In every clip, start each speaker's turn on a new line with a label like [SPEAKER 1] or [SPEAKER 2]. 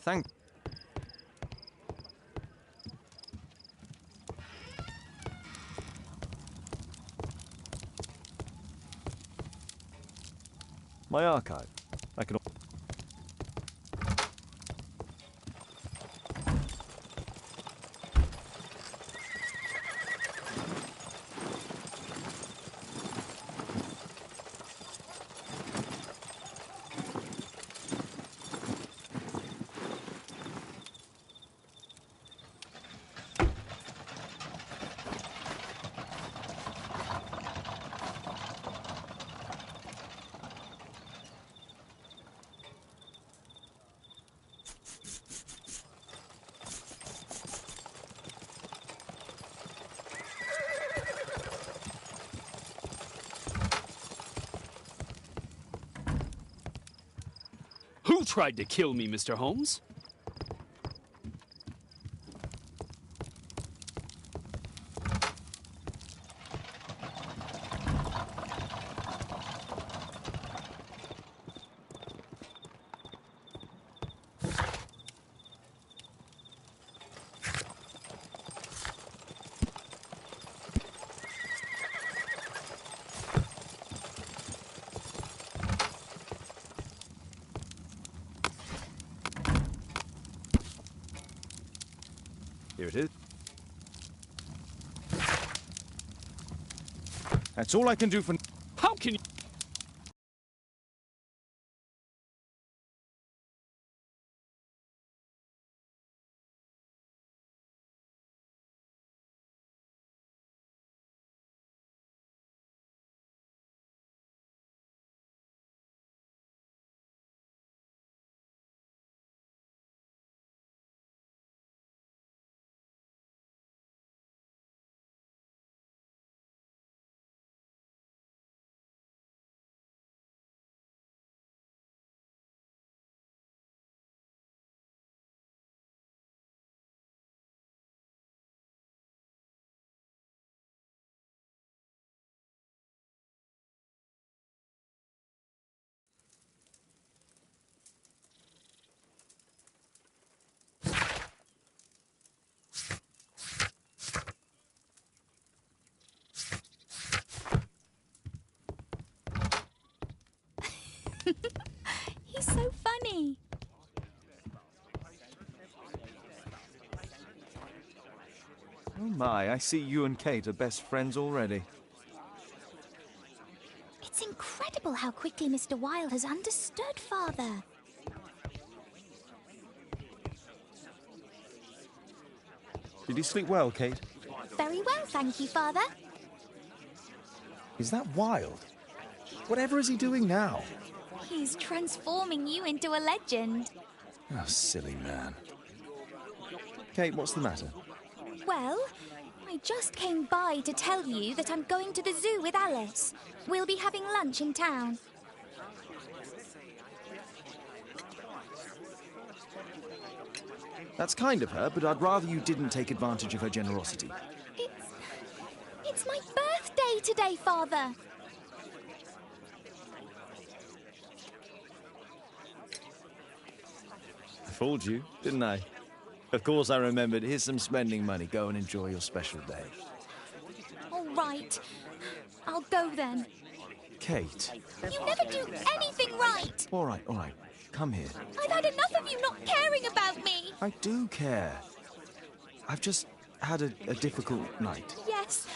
[SPEAKER 1] Thank... My archive. I can...
[SPEAKER 2] Who tried to kill me, Mr. Holmes?
[SPEAKER 1] Here it is. That's all I can do for...
[SPEAKER 2] How can you...
[SPEAKER 3] He's so funny.
[SPEAKER 1] Oh my, I see you and Kate are best friends already.
[SPEAKER 3] It's incredible how quickly Mr. Wilde has understood, Father.
[SPEAKER 1] Did you sleep well, Kate?
[SPEAKER 3] Very well, thank you, Father.
[SPEAKER 1] Is that Wilde? Whatever is he doing now?
[SPEAKER 3] He's transforming you into a legend.
[SPEAKER 1] Oh, silly man. Kate, what's the matter?
[SPEAKER 3] Well, I just came by to tell you that I'm going to the zoo with Alice. We'll be having lunch in town.
[SPEAKER 1] That's kind of her, but I'd rather you didn't take advantage of her generosity.
[SPEAKER 3] It's my birthday today, Father.
[SPEAKER 1] I fooled you, didn't I? Of course I remembered. Here's some spending money. Go and enjoy your special day.
[SPEAKER 3] All right. I'll go then.
[SPEAKER 1] Kate.
[SPEAKER 3] You never do anything right.
[SPEAKER 1] All right. Come here.
[SPEAKER 3] I've had enough of you not caring about me.
[SPEAKER 1] I do care. I've just had a difficult night.
[SPEAKER 3] Yes,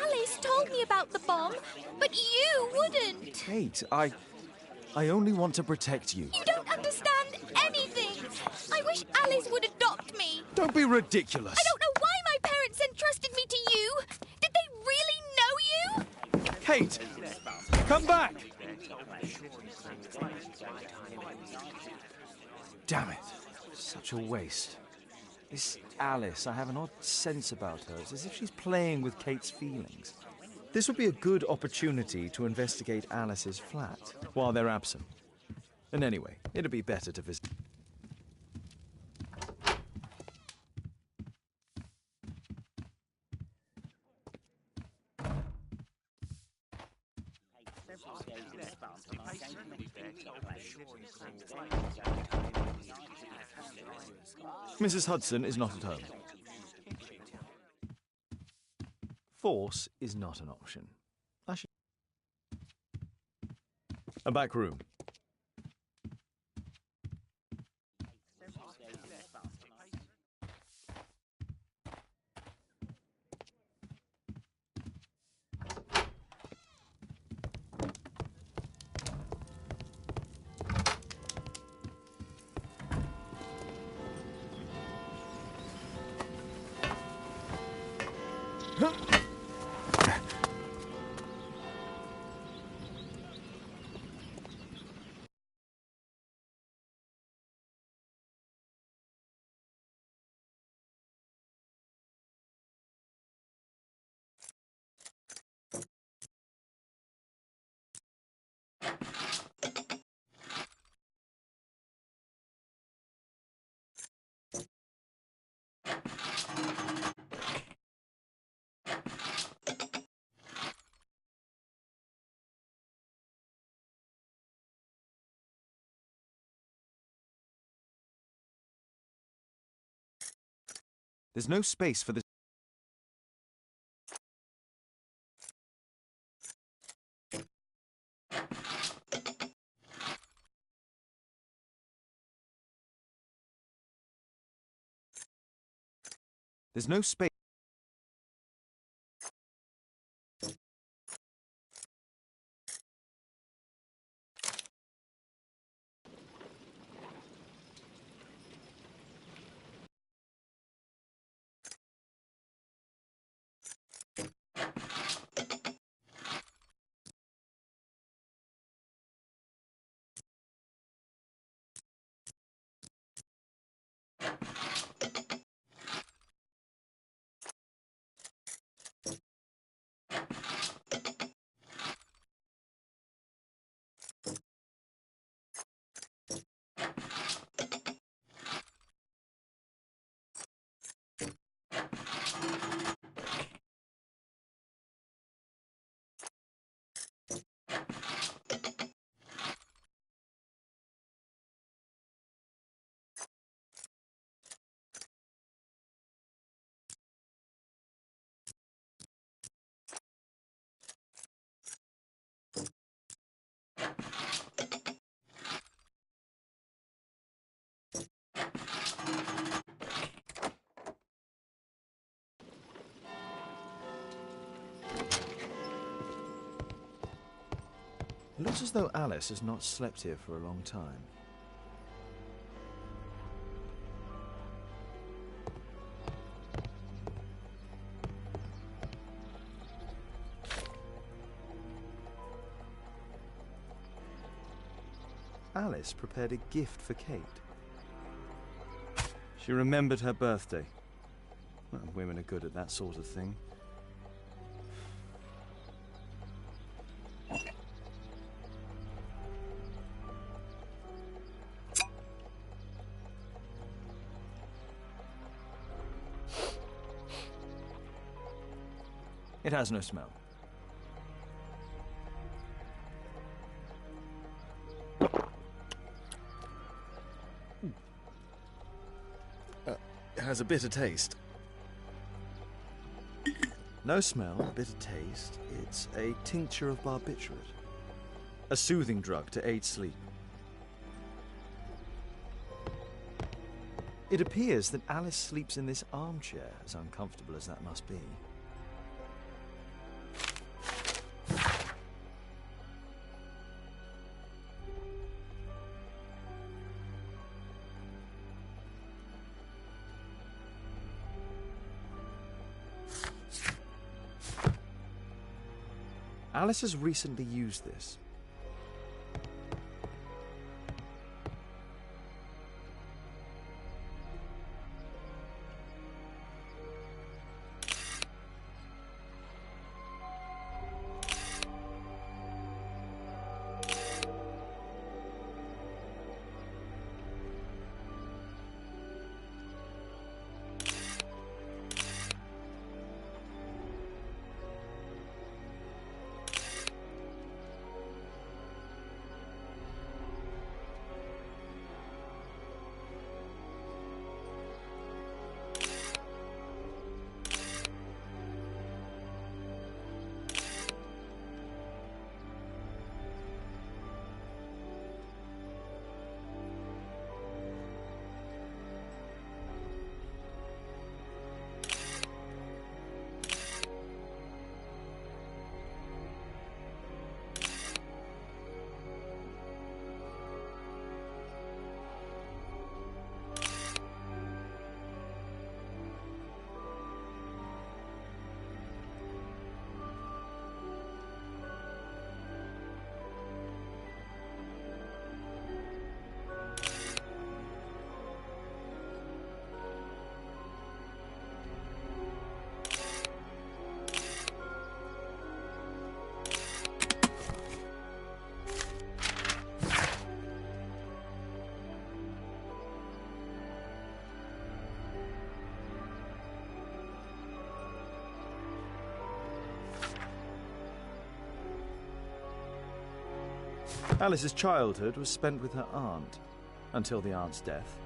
[SPEAKER 3] Alice told me about the bomb, but you wouldn't.
[SPEAKER 1] Kate, I only want to protect you.
[SPEAKER 3] You don't understand anything. I wish Alice would adopt me.
[SPEAKER 1] Don't be ridiculous.
[SPEAKER 3] I don't know why my parents entrusted me to you. Did they really know you?
[SPEAKER 1] Kate, come back. Damn it. Such a waste. This Alice, I have an odd sense about her. It's as if she's playing with Kate's feelings. This would be a good opportunity to investigate Alice's flat while they're absent. And anyway, it'd be better to visit. Mrs. Hudson is not at home. Force is not an option. A back room. There's no space for this. There's no space. It looks as though Alice has not slept here for a long time. Alice prepared a gift for Kate. She remembered her birthday. Well, women are good at that sort of thing. It has no smell. It has a bitter taste. No smell, bitter taste. It's a tincture of barbiturate. A soothing drug to aid sleep. It appears that Alice sleeps in this armchair, as uncomfortable as that must be. Alice has recently used this. Alice's childhood was spent with her aunt, until the aunt's death.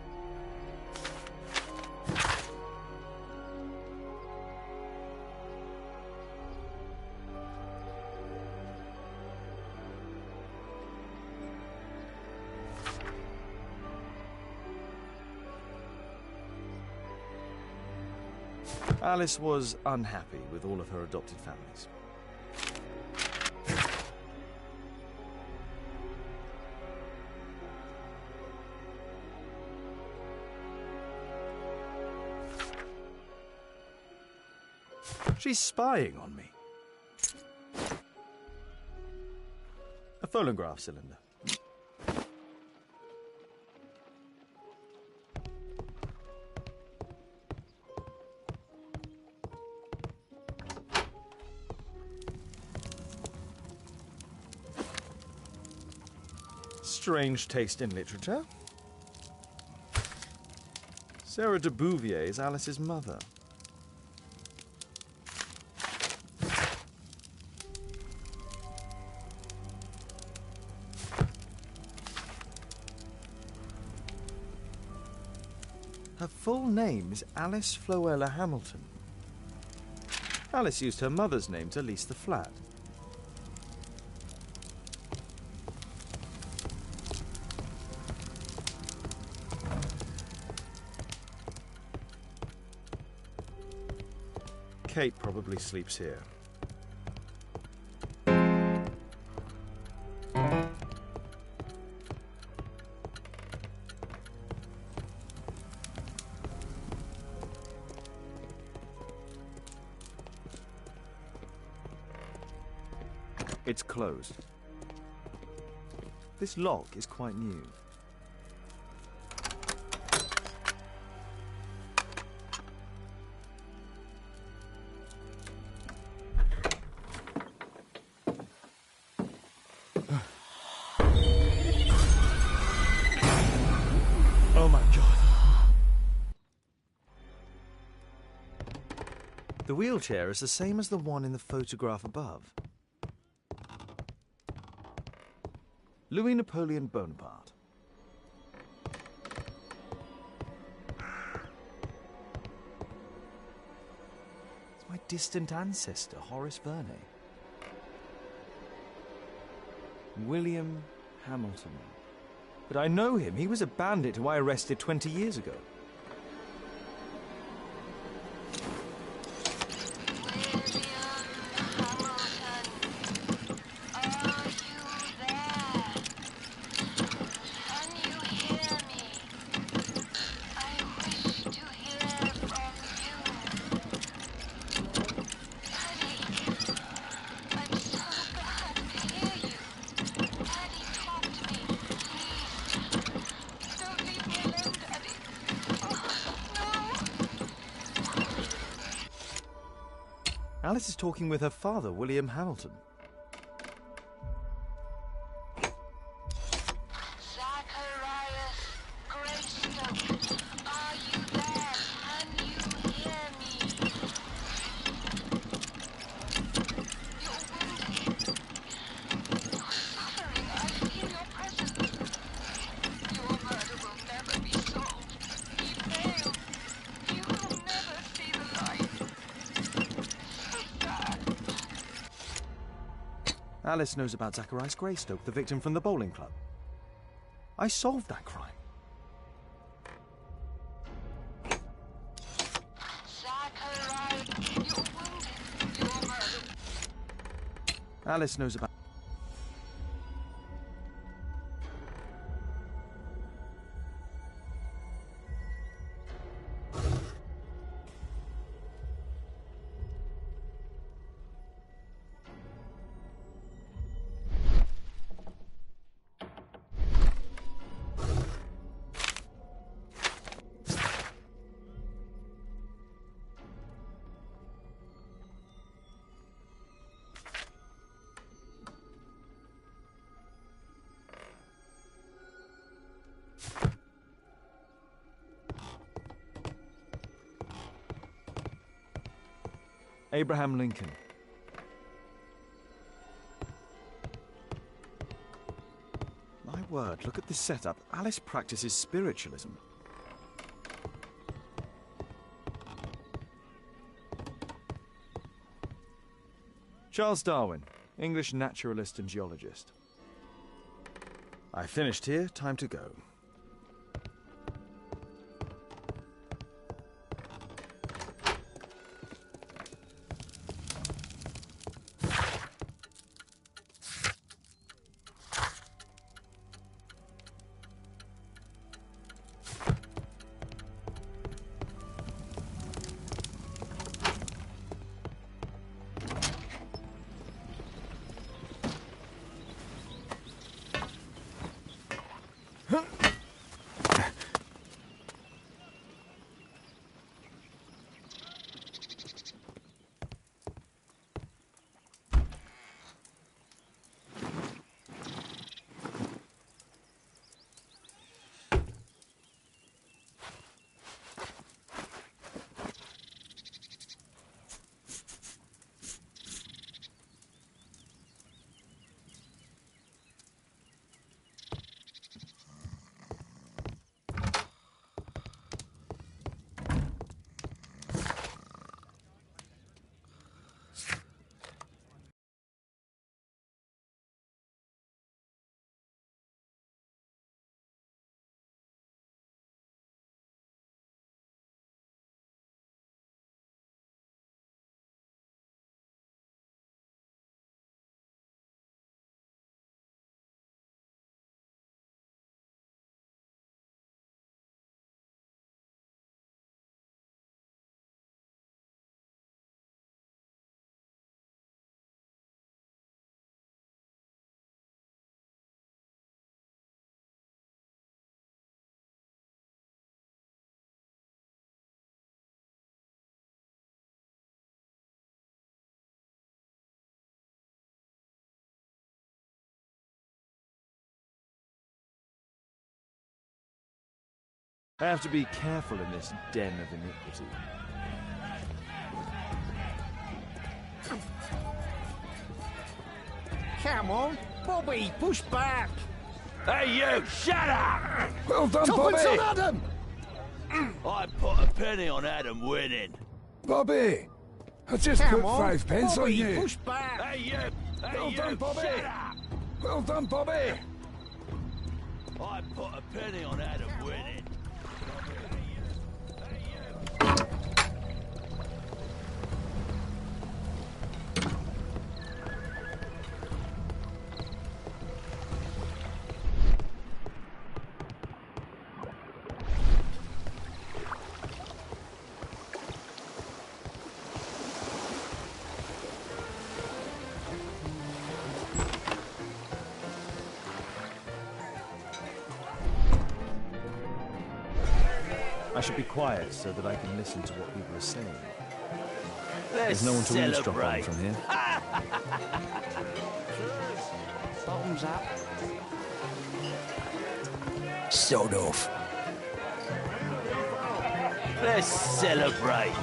[SPEAKER 1] Alice was unhappy with all of her adopted families. She's spying on me. A phonograph cylinder. Strange taste in literature. Sarah de Bouvier is Alice's mother. Her full name is Alice Floella Hamilton. Alice used her mother's name to lease the flat. Kate probably sleeps here. It's closed. This lock is quite new. Oh my God. The wheelchair is the same as the one in the photograph above. Louis Napoleon Bonaparte. It's my distant ancestor, Horace Verne. William Hamilton. But I know him. He was a bandit who I arrested 20 years ago. Alice is talking with her father, William Hamilton.
[SPEAKER 4] Zacharias Greystoke, are you there? Can you hear me? You're wounded. You're suffering. I feel your presence. Your murder will never be solved. He failed. You will never see the light.
[SPEAKER 1] Alice knows about Zacharias Greystoke, the victim from the bowling club. I solved that crime.
[SPEAKER 4] Zacharias, you're wounded. You're murdered.
[SPEAKER 1] Alice knows about... Abraham Lincoln. word, look at this setup. Alice practices spiritualism. Charles Darwin, English naturalist and geologist. I finished here, time to go. I have to be careful in this den of iniquity.
[SPEAKER 5] Come on, Bobby, push back.
[SPEAKER 6] Hey, you! Shut up!
[SPEAKER 5] Well done, Bobby. On Adam.
[SPEAKER 6] I put a penny on Adam winning.
[SPEAKER 5] Bobby, I just
[SPEAKER 7] Come
[SPEAKER 5] put
[SPEAKER 7] on,
[SPEAKER 5] 5 pence
[SPEAKER 7] Bobby,
[SPEAKER 5] on you.
[SPEAKER 7] push back.
[SPEAKER 6] Hey, you! Hey,
[SPEAKER 5] Well
[SPEAKER 6] you!
[SPEAKER 5] done, Bobby.
[SPEAKER 6] Shut up!
[SPEAKER 5] Well done, Bobby.
[SPEAKER 6] I put a penny on Adam winning.
[SPEAKER 1] I should be quiet so that I can listen to what people are saying.
[SPEAKER 6] Let's
[SPEAKER 1] There's no one to eavesdrop on
[SPEAKER 6] celebrate.
[SPEAKER 1] from here.
[SPEAKER 7] Bottoms up.
[SPEAKER 6] Sod off. Let's celebrate.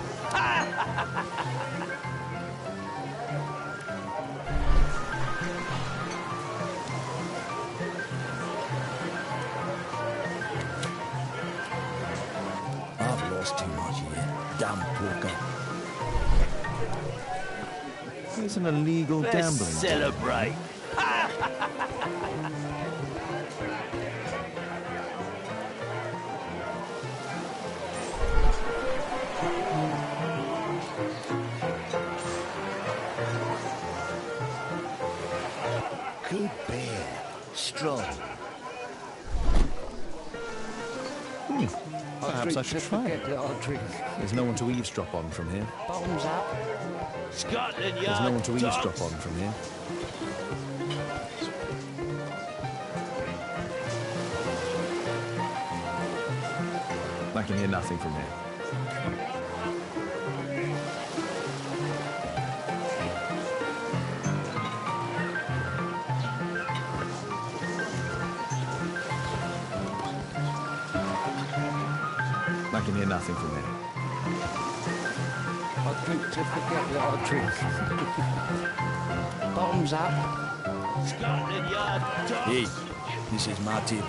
[SPEAKER 8] I've lost too much here. Damn poker.
[SPEAKER 1] It's an illegal
[SPEAKER 6] Let's
[SPEAKER 1] gambling.
[SPEAKER 6] celebrate. Good beer. Strong.
[SPEAKER 1] Perhaps I should try it.
[SPEAKER 7] I'll drink.
[SPEAKER 1] There's no one to eavesdrop on from here.
[SPEAKER 7] Bottoms up.
[SPEAKER 6] Scotland Yard.
[SPEAKER 1] There's no one to
[SPEAKER 6] dogs.
[SPEAKER 1] eavesdrop on from here. I can hear nothing from here. I can hear nothing from here.
[SPEAKER 7] I'll drink to forget that I'll drink. Bottoms up.
[SPEAKER 6] Scotland Yard. Dogs.
[SPEAKER 8] Hey, This is my table.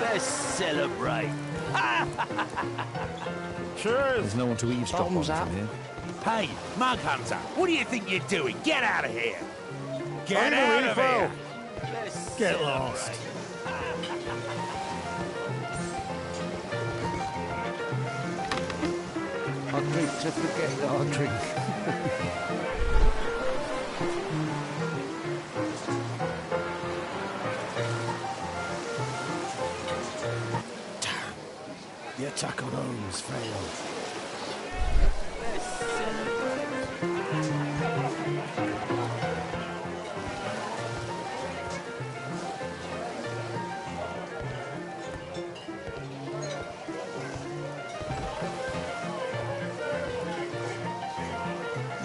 [SPEAKER 6] Let's celebrate.
[SPEAKER 1] There's no one to eavesdrop on
[SPEAKER 7] Bottoms up.
[SPEAKER 1] from here.
[SPEAKER 6] Hey, Mug Hunter, what do you think you're doing? Get out of here! Get
[SPEAKER 5] I need a
[SPEAKER 6] out of
[SPEAKER 5] refill.
[SPEAKER 6] here! Let's
[SPEAKER 5] Get
[SPEAKER 6] celebrate.
[SPEAKER 5] lost.
[SPEAKER 7] I drink to forget that I drink.
[SPEAKER 5] The attack on Holmes failed.
[SPEAKER 6] Let's celebrate.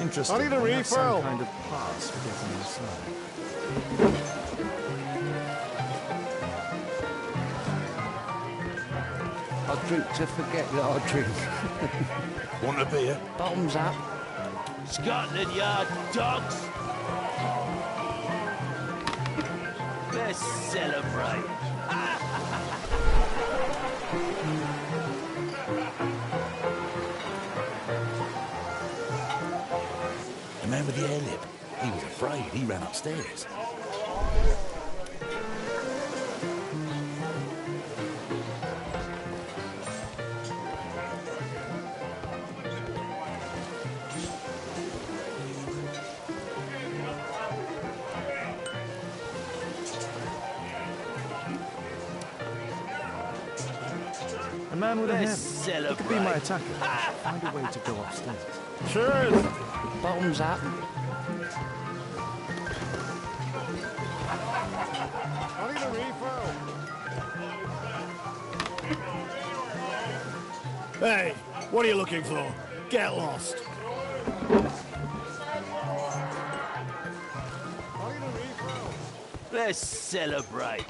[SPEAKER 1] Interesting.
[SPEAKER 5] I need a
[SPEAKER 1] They have some
[SPEAKER 5] refill.
[SPEAKER 1] kind of pass for getting inside.
[SPEAKER 7] I drink to forget that I drink.
[SPEAKER 6] Want a beer?
[SPEAKER 7] Bottoms up.
[SPEAKER 6] Scotland Yard dogs! Let's celebrate.
[SPEAKER 8] The man with the air lip. He was afraid. He ran upstairs.
[SPEAKER 1] A man with a
[SPEAKER 6] Let's
[SPEAKER 1] hammer. He could be my
[SPEAKER 6] celebrate.
[SPEAKER 1] attacker. Find a way to go upstairs.
[SPEAKER 5] Cheers.
[SPEAKER 7] Bottoms up.
[SPEAKER 5] I need a refill. Hey, what are you looking for? Get lost. I need a refill.
[SPEAKER 6] Let's celebrate.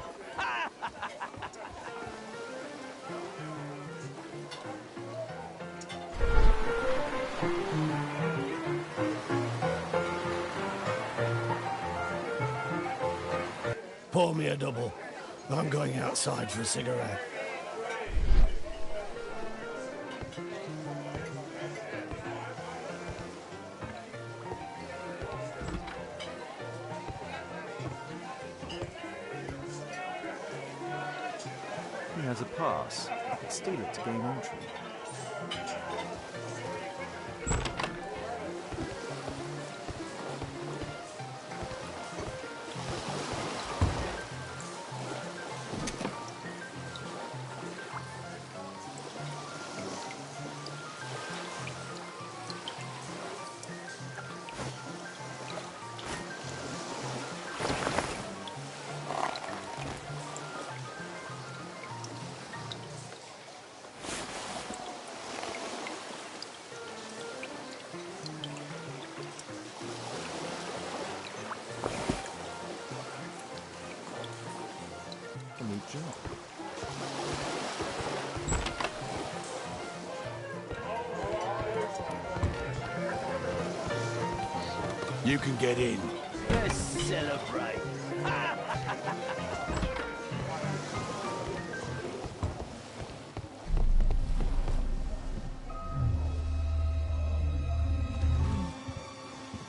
[SPEAKER 5] Pour me a double. I'm going outside for a cigarette.
[SPEAKER 1] He has a pass. I could steal it to gain entry. A new job.
[SPEAKER 8] You can get in.
[SPEAKER 6] Let's celebrate.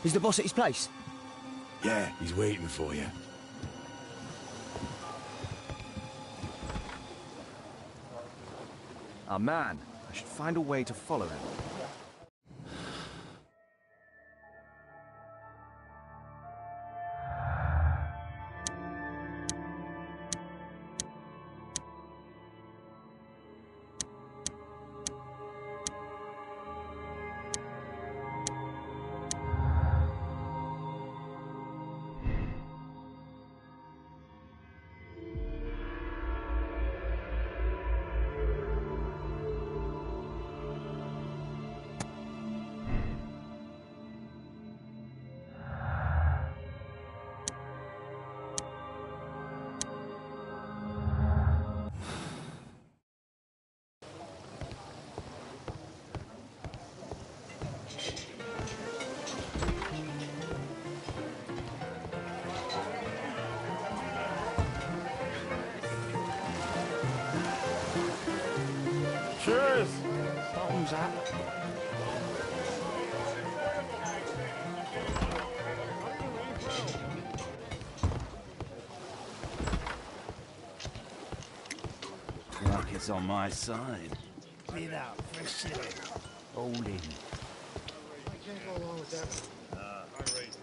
[SPEAKER 7] Is the boss at his place?
[SPEAKER 8] Yeah, he's waiting for you.
[SPEAKER 1] A man. I should find a way to follow him.
[SPEAKER 5] Cheers!
[SPEAKER 7] Bottoms up.
[SPEAKER 6] Luck is on my side.
[SPEAKER 5] Been out for a shilling.
[SPEAKER 7] All in.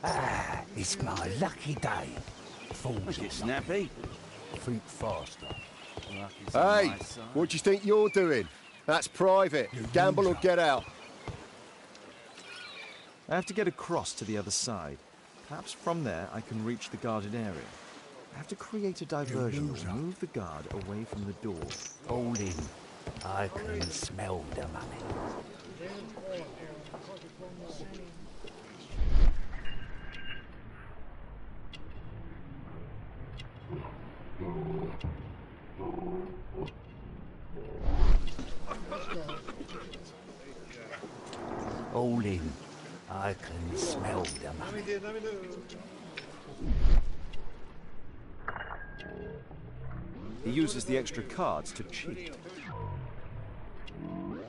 [SPEAKER 7] Ah, it's my lucky day. Falls
[SPEAKER 6] Make it snappy.
[SPEAKER 7] think faster.
[SPEAKER 6] Luck is on
[SPEAKER 9] Hey,
[SPEAKER 6] my side.
[SPEAKER 9] what do you think you're doing? That's private. Gamble or get out.
[SPEAKER 1] I have to get across to the other side. Perhaps from there I can reach the guarded area. I have to create a diversion that will move the guard away from the door.
[SPEAKER 7] All in. I can smell the money. All in. I can smell the money.
[SPEAKER 1] He uses the extra cards to cheat.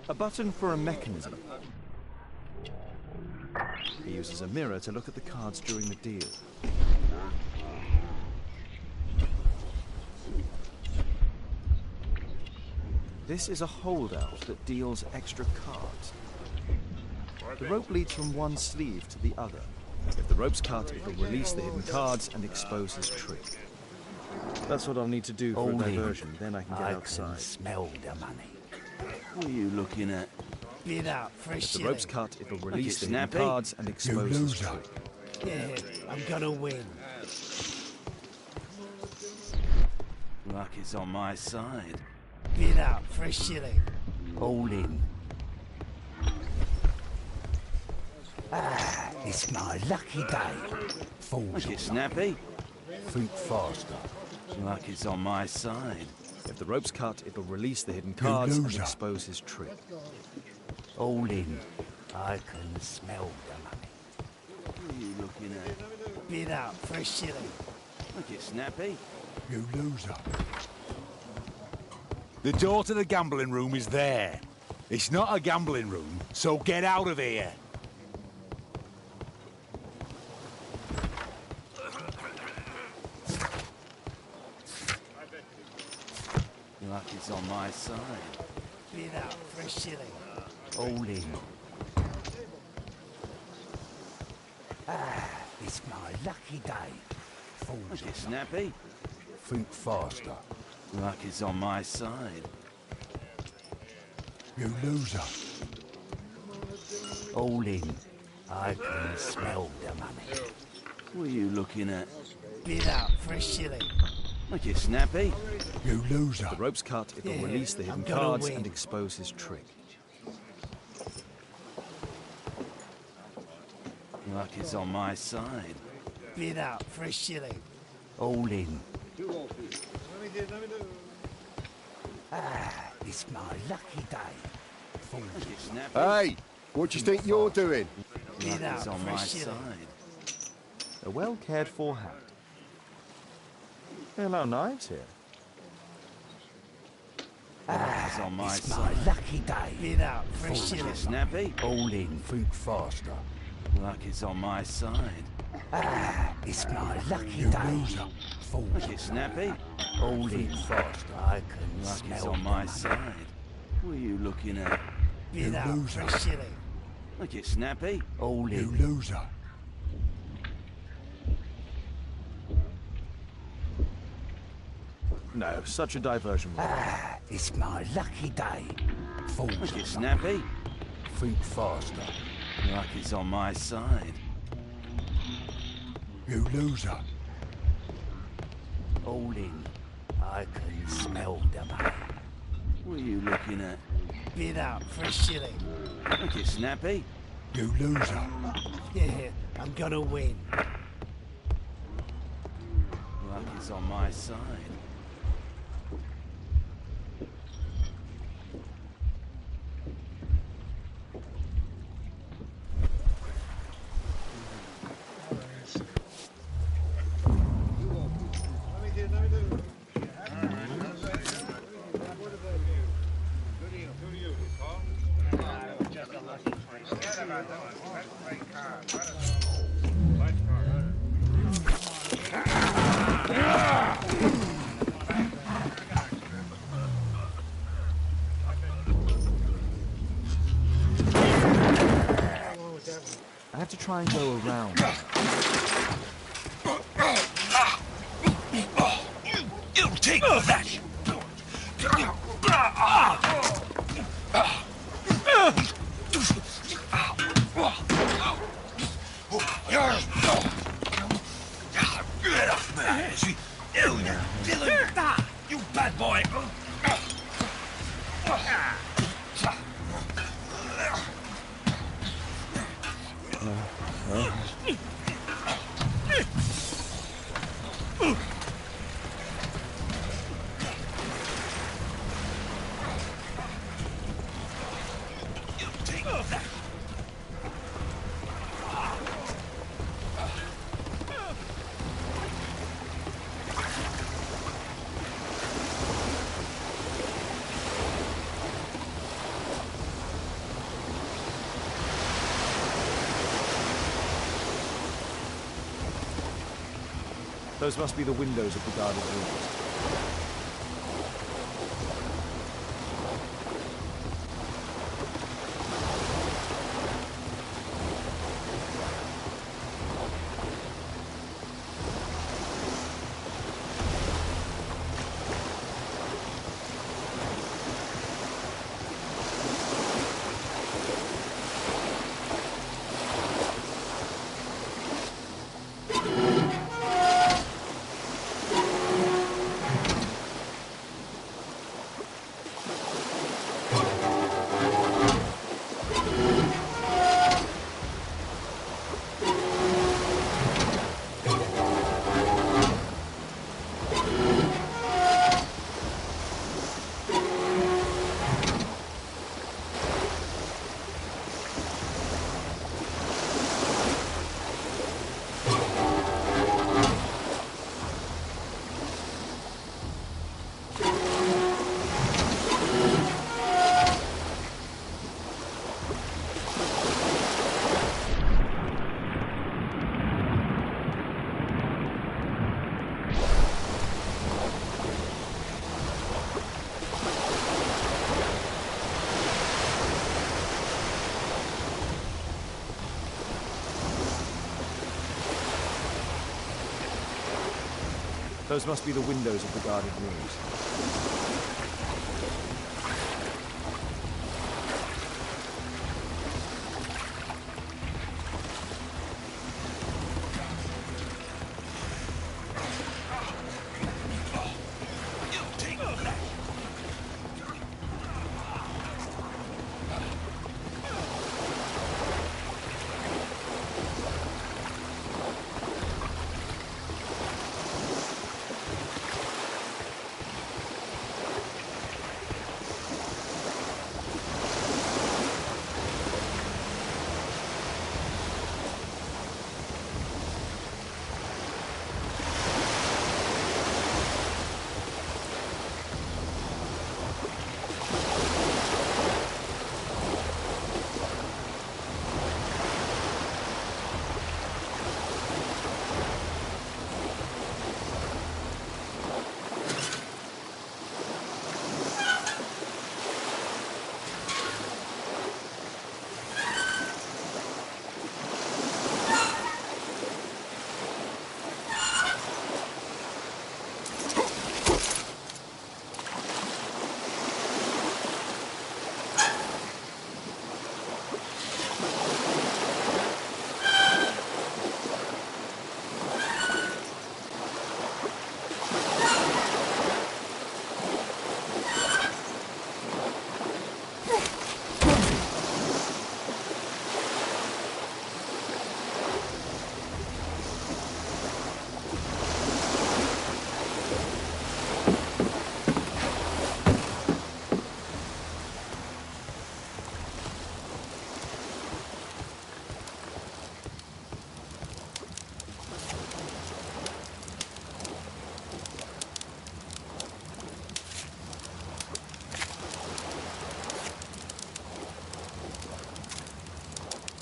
[SPEAKER 1] A button for a mechanism. He uses a mirror to look at the cards during the deal. This is a holdout that deals extra cards. The rope leads from one sleeve to the other. If the rope's cut, it will release the hidden cards and expose his trick. That's what I'll need to do for a diversion, then I can get outside.
[SPEAKER 7] I can smell the money.
[SPEAKER 6] What are you looking at?
[SPEAKER 5] Been out for a
[SPEAKER 1] If the
[SPEAKER 5] shilling.
[SPEAKER 1] rope's cut, it will release the hidden
[SPEAKER 6] snappy.
[SPEAKER 1] cards and expose his trick.
[SPEAKER 5] Yeah, I'm gonna win.
[SPEAKER 6] Luck is on my side.
[SPEAKER 5] Been out for a shilling.
[SPEAKER 7] All in. Ah, it's my lucky day. Falls
[SPEAKER 6] Make it snappy.
[SPEAKER 7] think faster.
[SPEAKER 6] Luck is on my side.
[SPEAKER 1] If the rope's cut, it will release the hidden cards and expose his trick.
[SPEAKER 7] All in. I can smell the money.
[SPEAKER 6] What are you looking at?
[SPEAKER 5] Been out for a shilling.
[SPEAKER 6] Make it snappy.
[SPEAKER 8] You loser. The door to the gambling room is there. It's not a gambling room, so get out of here.
[SPEAKER 6] Luck is on my side.
[SPEAKER 5] Been out for a shilling.
[SPEAKER 7] All in. Ah, it's my lucky day. Falls
[SPEAKER 6] Make it snappy.
[SPEAKER 7] think faster.
[SPEAKER 6] Luck is on my side.
[SPEAKER 8] You loser.
[SPEAKER 7] All in. I can smell the money.
[SPEAKER 6] What are you looking at?
[SPEAKER 5] Been out for a shilling.
[SPEAKER 6] Make it snappy.
[SPEAKER 8] You loser.
[SPEAKER 1] The rope's cut, it will
[SPEAKER 5] Yeah,
[SPEAKER 1] release the
[SPEAKER 5] I'm
[SPEAKER 1] hidden
[SPEAKER 5] gonna
[SPEAKER 1] cards
[SPEAKER 5] win.
[SPEAKER 1] and expose his trick.
[SPEAKER 6] Luck is on my side.
[SPEAKER 5] Been out for a shilling.
[SPEAKER 7] All in. Ah, it's my lucky day. Falls
[SPEAKER 6] Make it snappy.
[SPEAKER 9] Hey, what do you think you're doing?
[SPEAKER 5] Been
[SPEAKER 6] Luck
[SPEAKER 5] out
[SPEAKER 6] is on
[SPEAKER 5] for a
[SPEAKER 6] my
[SPEAKER 5] shilling.
[SPEAKER 6] side.
[SPEAKER 1] A well cared for hat. They allow knives here.
[SPEAKER 6] Luck is on my
[SPEAKER 7] It's my
[SPEAKER 6] side.
[SPEAKER 7] lucky day.
[SPEAKER 5] Been out for a
[SPEAKER 6] Make
[SPEAKER 5] shilling.
[SPEAKER 6] it snappy.
[SPEAKER 7] All in. Think faster.
[SPEAKER 6] Luck is on my side.
[SPEAKER 7] Ah, it's my lucky day. Falls
[SPEAKER 6] Make it snappy.
[SPEAKER 7] all in faster. I can
[SPEAKER 6] Luck is
[SPEAKER 7] smell
[SPEAKER 6] on
[SPEAKER 7] the
[SPEAKER 6] my
[SPEAKER 7] money.
[SPEAKER 6] side. What are you looking at?
[SPEAKER 5] Been out for a shilling.
[SPEAKER 6] Make it snappy.
[SPEAKER 7] All
[SPEAKER 8] You
[SPEAKER 7] in.
[SPEAKER 8] loser.
[SPEAKER 1] No, such a diversion will
[SPEAKER 7] Ah, it's my lucky day. Falls
[SPEAKER 6] Make it snappy.
[SPEAKER 7] think faster.
[SPEAKER 6] Luck is on my side.
[SPEAKER 8] You loser.
[SPEAKER 7] All in. I can smell the money.
[SPEAKER 6] What are you looking at?
[SPEAKER 5] Been out for a shilling.
[SPEAKER 6] Make it snappy.
[SPEAKER 8] You loser.
[SPEAKER 5] Yeah, I'm gonna win.
[SPEAKER 6] Luck is on my side.
[SPEAKER 1] I have to try and go around.
[SPEAKER 6] You'll take that! Get off my ass! You bad boy!
[SPEAKER 1] Those must be the windows of the guarded rooms. Those must be the windows of the guarded rooms.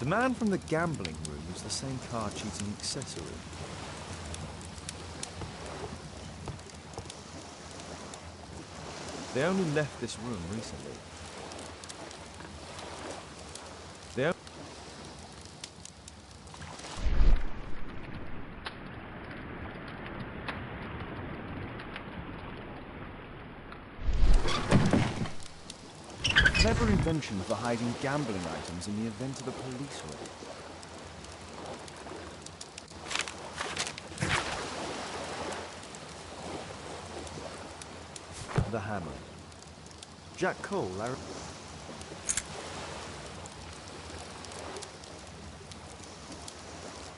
[SPEAKER 1] The man from the gambling room was the same card cheating accessory. They only left this room recently. Clever invention for hiding gambling items in the event of a police raid. The hammer. Jack Cole, Larry.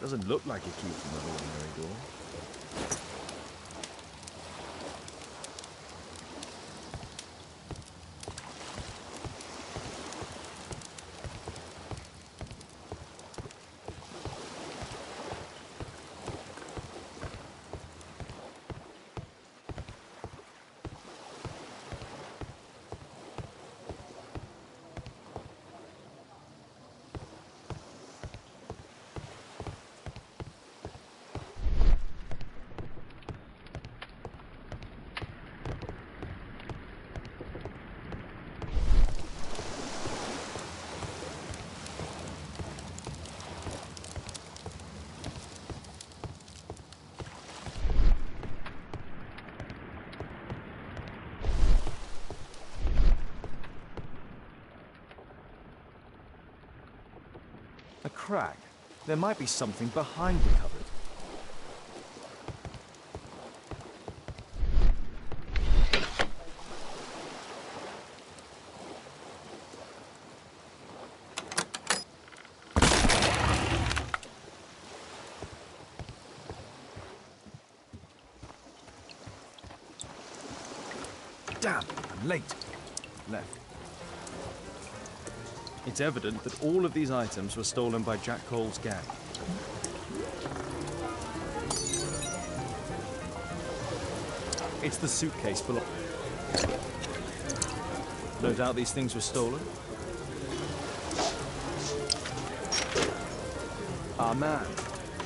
[SPEAKER 1] Doesn't look like a key from an ordinary door. A crack. There might be something behind the cupboard. Damn, I'm late. Left. It's evident that all of these items were stolen by Jack Cole's gang. It's the suitcase full of... No doubt these things were stolen. Ah, man.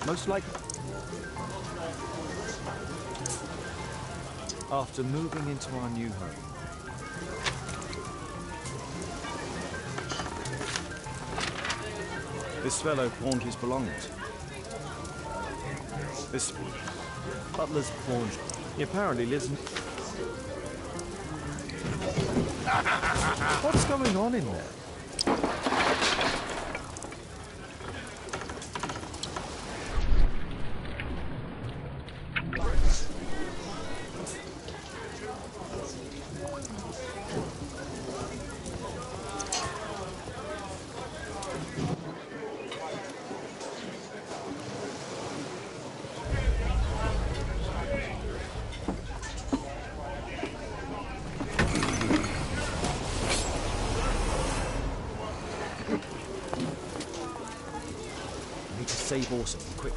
[SPEAKER 1] Most likely... After moving into our new home. This fellow pawned his belongings. This butler's pawned. He apparently lives in... What's going on in there? Save Orson, quick.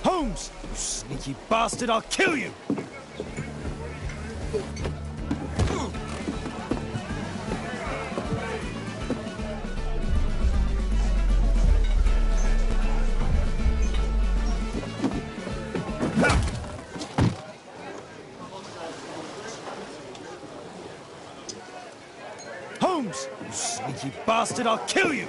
[SPEAKER 6] Holmes! You sneaky bastard, I'll kill you! Holmes! You sneaky bastard, I'll kill you!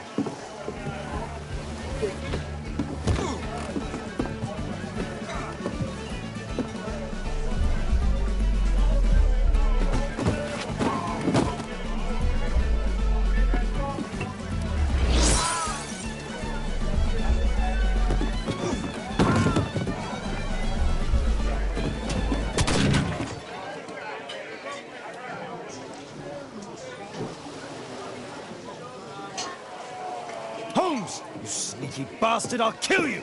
[SPEAKER 6] Holmes! You sneaky bastard, I'll kill you!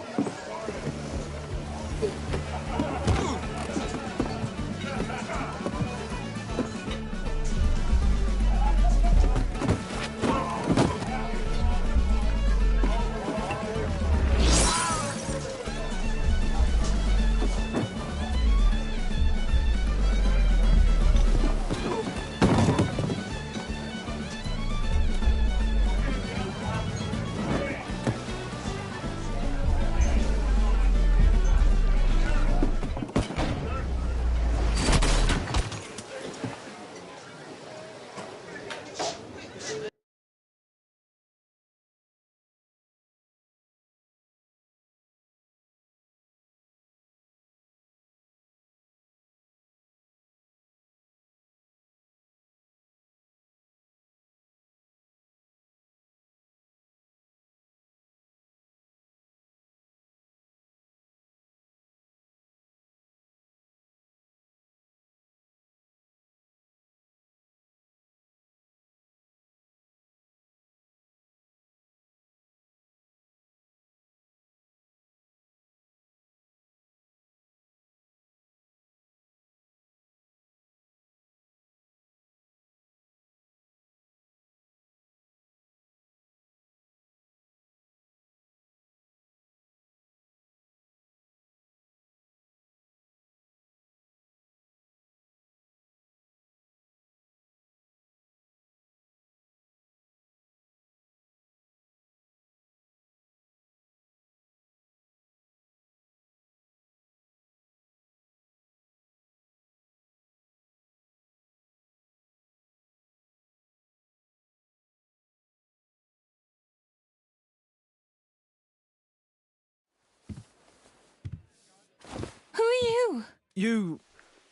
[SPEAKER 10] Who are you?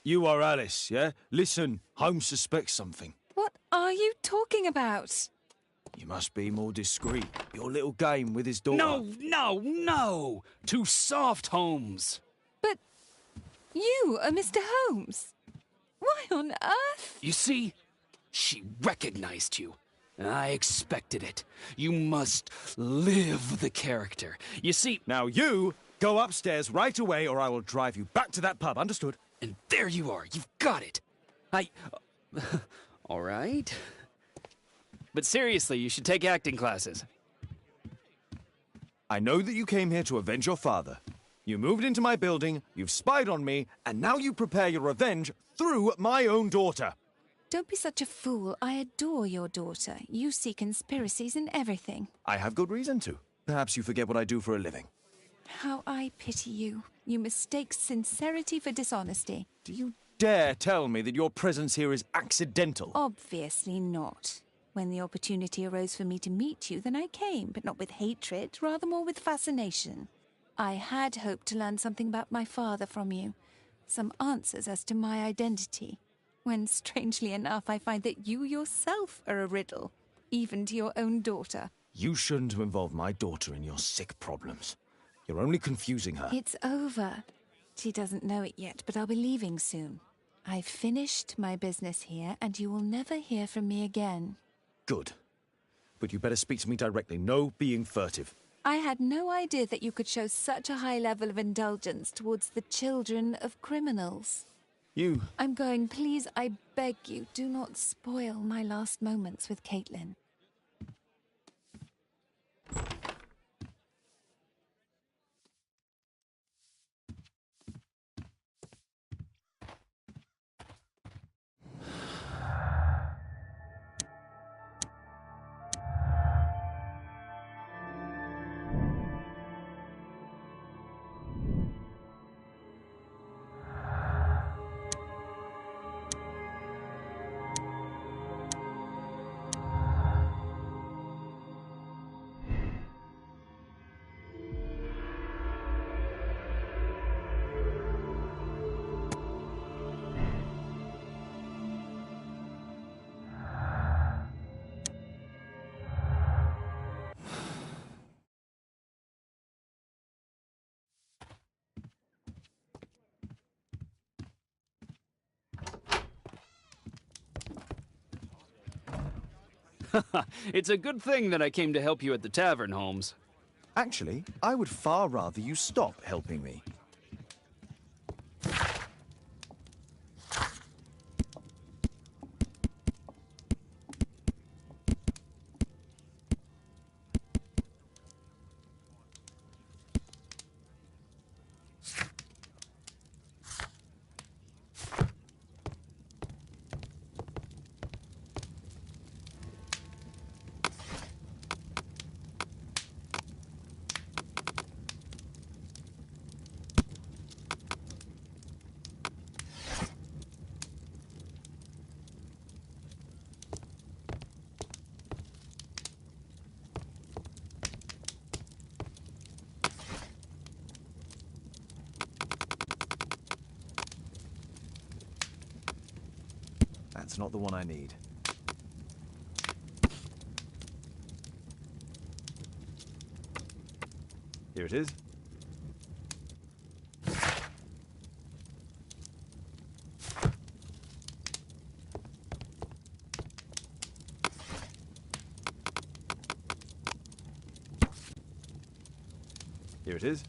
[SPEAKER 1] You are Alice, yeah? Listen, Holmes suspects something.
[SPEAKER 10] What are you talking about?
[SPEAKER 1] You must be more discreet. Your little game with his daughter.
[SPEAKER 2] No! Too soft, Holmes.
[SPEAKER 10] But you are Mr. Holmes. Why on earth?
[SPEAKER 2] You see, she recognized you. I expected it. You must live the character. You see...
[SPEAKER 1] Now you go upstairs right away or I will drive you back to that pub, understood?
[SPEAKER 2] And there you are. You've got it. All right. But seriously, you should take acting classes.
[SPEAKER 1] I know that you came here to avenge your father. You moved into my building, you've spied on me, and now you prepare your revenge through my own daughter.
[SPEAKER 10] Don't be such a fool. I adore your daughter. You see conspiracies in everything.
[SPEAKER 1] I have good reason to. Perhaps you forget what I do for a living.
[SPEAKER 10] How I pity you. You mistake sincerity for dishonesty.
[SPEAKER 1] Do you dare tell me that your presence here is accidental?
[SPEAKER 10] Obviously not. When the opportunity arose for me to meet you, then I came, but not with hatred, rather more with fascination. I had hoped to learn something about my father from you. Some answers as to my identity. When, strangely enough, I find that you yourself are a riddle, even to your own daughter.
[SPEAKER 1] You shouldn't have involved my daughter in your sick problems. You're only confusing her.
[SPEAKER 10] It's over. She doesn't know it yet, but I'll be leaving soon. I've finished my business here, and you will never hear from me again.
[SPEAKER 1] Good. But you better speak to me directly. No being furtive.
[SPEAKER 10] I had no idea that you could show such a high level of indulgence towards the children of criminals. I'm going. Please, I beg you, do not spoil my last moments with Caitlin.
[SPEAKER 2] It's a good thing that I came to help you at the tavern, Holmes.
[SPEAKER 1] Actually, I would far rather you stop helping me. That's not the one I need. Here it is. Here it is.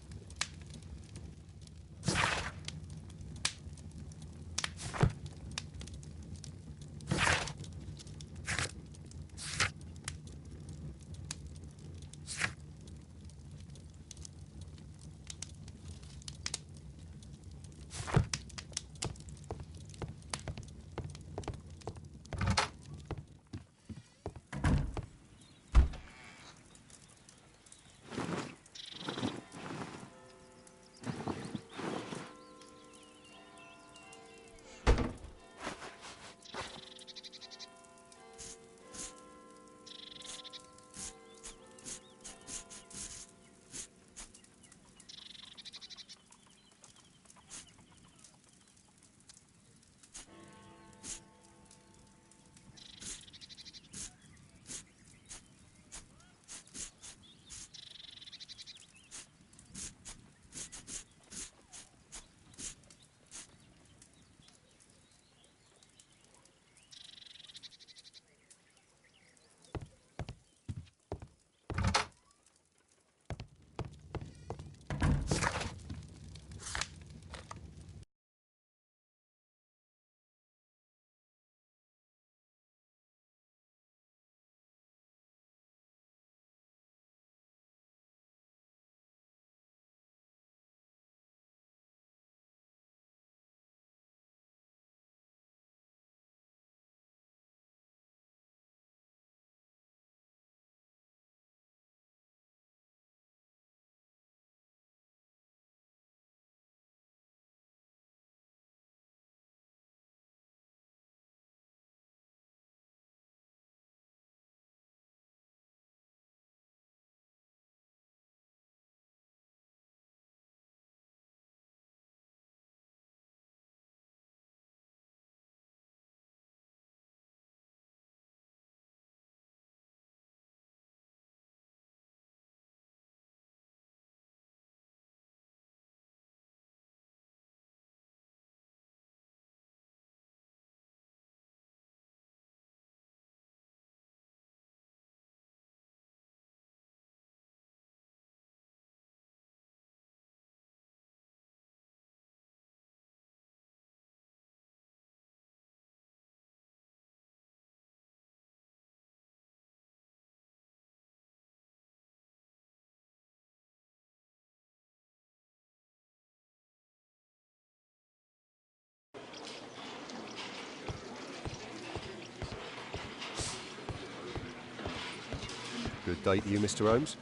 [SPEAKER 9] Good day to you, Mr. Holmes.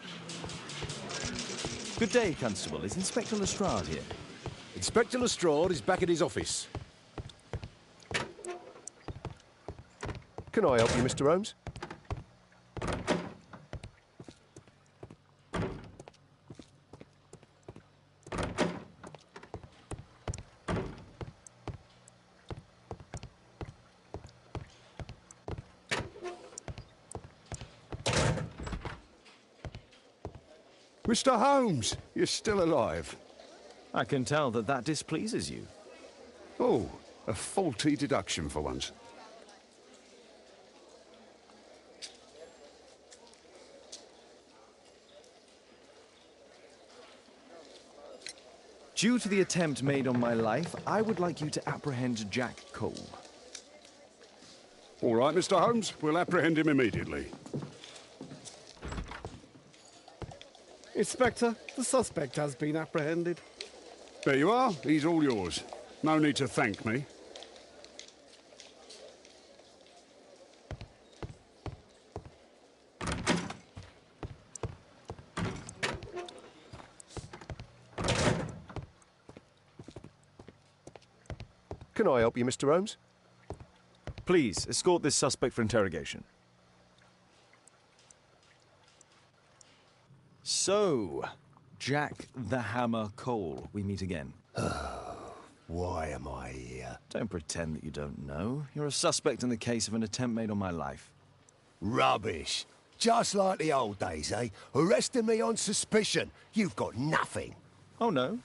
[SPEAKER 1] Good day, Constable. Is Inspector Lestrade here?
[SPEAKER 11] Inspector Lestrade is back at his office.
[SPEAKER 9] Can I help you, Mr. Holmes?
[SPEAKER 11] Mr. Holmes, you're still alive.
[SPEAKER 1] I can tell that that displeases you.
[SPEAKER 11] Oh, a faulty deduction for once.
[SPEAKER 1] Due to the attempt made on my life, I would like you to apprehend Jack Cole.
[SPEAKER 11] All right, Mr. Holmes, we'll apprehend him immediately.
[SPEAKER 12] Inspector, the suspect has been apprehended.
[SPEAKER 11] There you are. He's all yours. No need to thank me.
[SPEAKER 9] Can I help you, Mr. Holmes?
[SPEAKER 1] Please, escort this suspect for interrogation. So, Jack the Hammer Cole, we meet again.
[SPEAKER 5] Why am I here?
[SPEAKER 1] Don't pretend that you don't know. You're a suspect in the case of an attempt made on my life.
[SPEAKER 5] Rubbish. Just like the old days, eh? Arresting me on suspicion. You've got nothing.
[SPEAKER 1] Oh, no?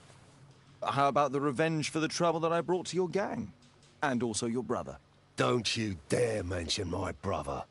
[SPEAKER 1] How about the revenge for the trouble that I brought to your gang? And also your brother.
[SPEAKER 5] Don't you dare mention my brother.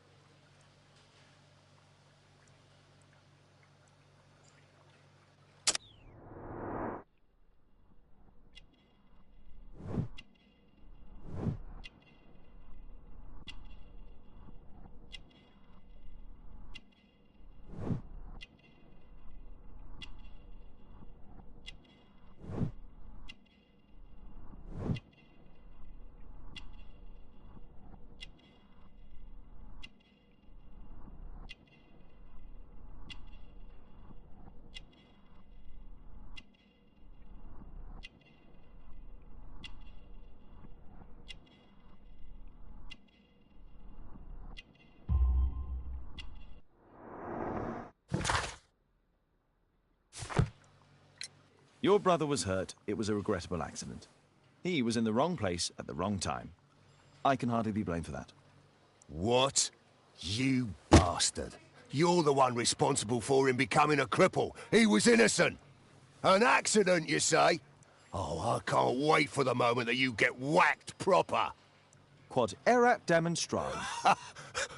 [SPEAKER 1] Your brother was hurt. It was a regrettable accident. He was in the wrong place at the wrong time. I can hardly be blamed for that.
[SPEAKER 5] What? You bastard. You're the one responsible for him becoming a cripple. He was innocent. An accident, you say? Oh, I can't wait for the moment that you get whacked proper.
[SPEAKER 1] Quod erat demonstrandum.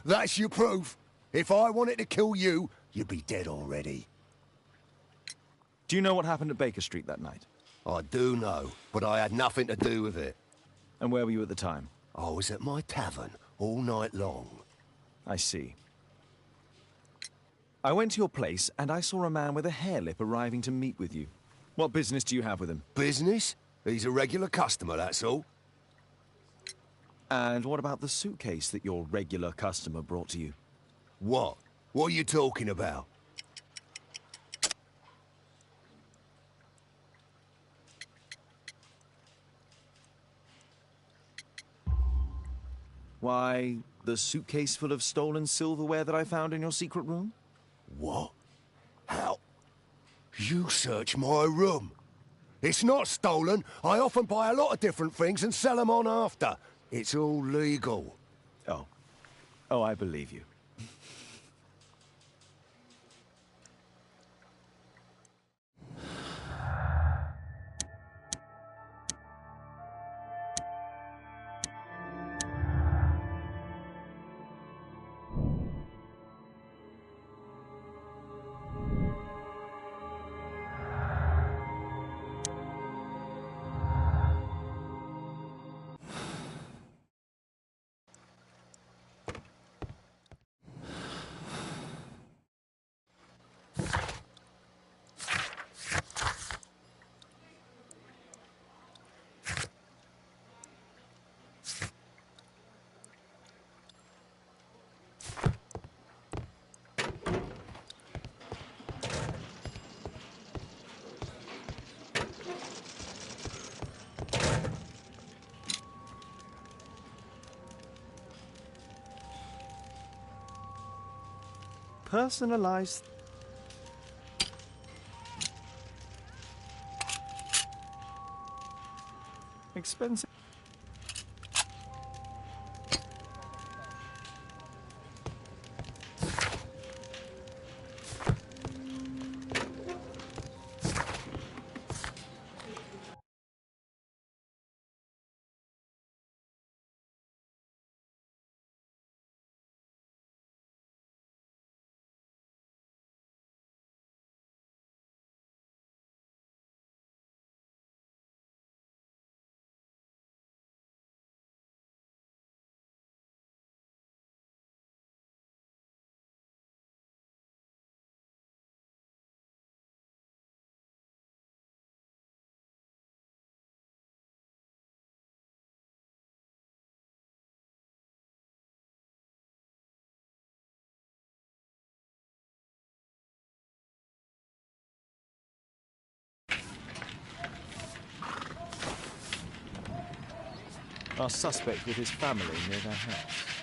[SPEAKER 5] That's your proof. If I wanted to kill you, you'd be dead already.
[SPEAKER 1] Do you know what happened at Baker Street that night?
[SPEAKER 5] I do know, but I had nothing to do with it.
[SPEAKER 1] And where were you at the time?
[SPEAKER 5] I was at my tavern all night long.
[SPEAKER 1] I see. I went to your place and I saw a man with a hair lip arriving to meet with you. What business do you have with him?
[SPEAKER 5] Business? He's a regular customer, that's all.
[SPEAKER 1] And what about the suitcase that your regular customer brought to you?
[SPEAKER 5] What? What are you talking about?
[SPEAKER 1] Why, the suitcase full of stolen silverware that I found in your secret room?
[SPEAKER 5] What? How? You search my room. It's not stolen. I often buy a lot of different things and sell them on after. It's all legal.
[SPEAKER 1] Oh. Oh, I believe you. personalized. Expensive. Our suspect with his family near their house.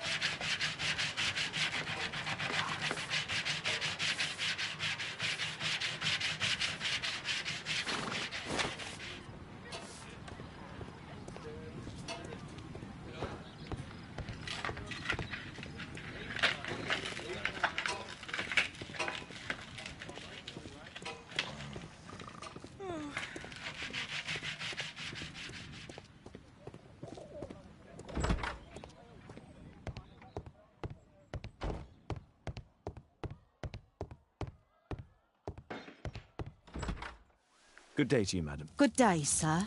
[SPEAKER 1] Good day to you, madam.
[SPEAKER 13] Good day, sir.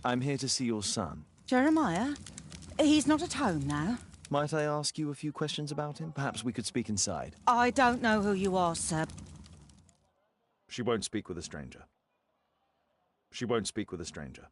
[SPEAKER 1] I'm here to see your son.
[SPEAKER 13] Jeremiah? He's not at home now.
[SPEAKER 1] Might I ask you a few questions about him? Perhaps we could speak inside.
[SPEAKER 13] I don't know who you are, sir.
[SPEAKER 1] She won't speak with a stranger. She won't speak with a stranger.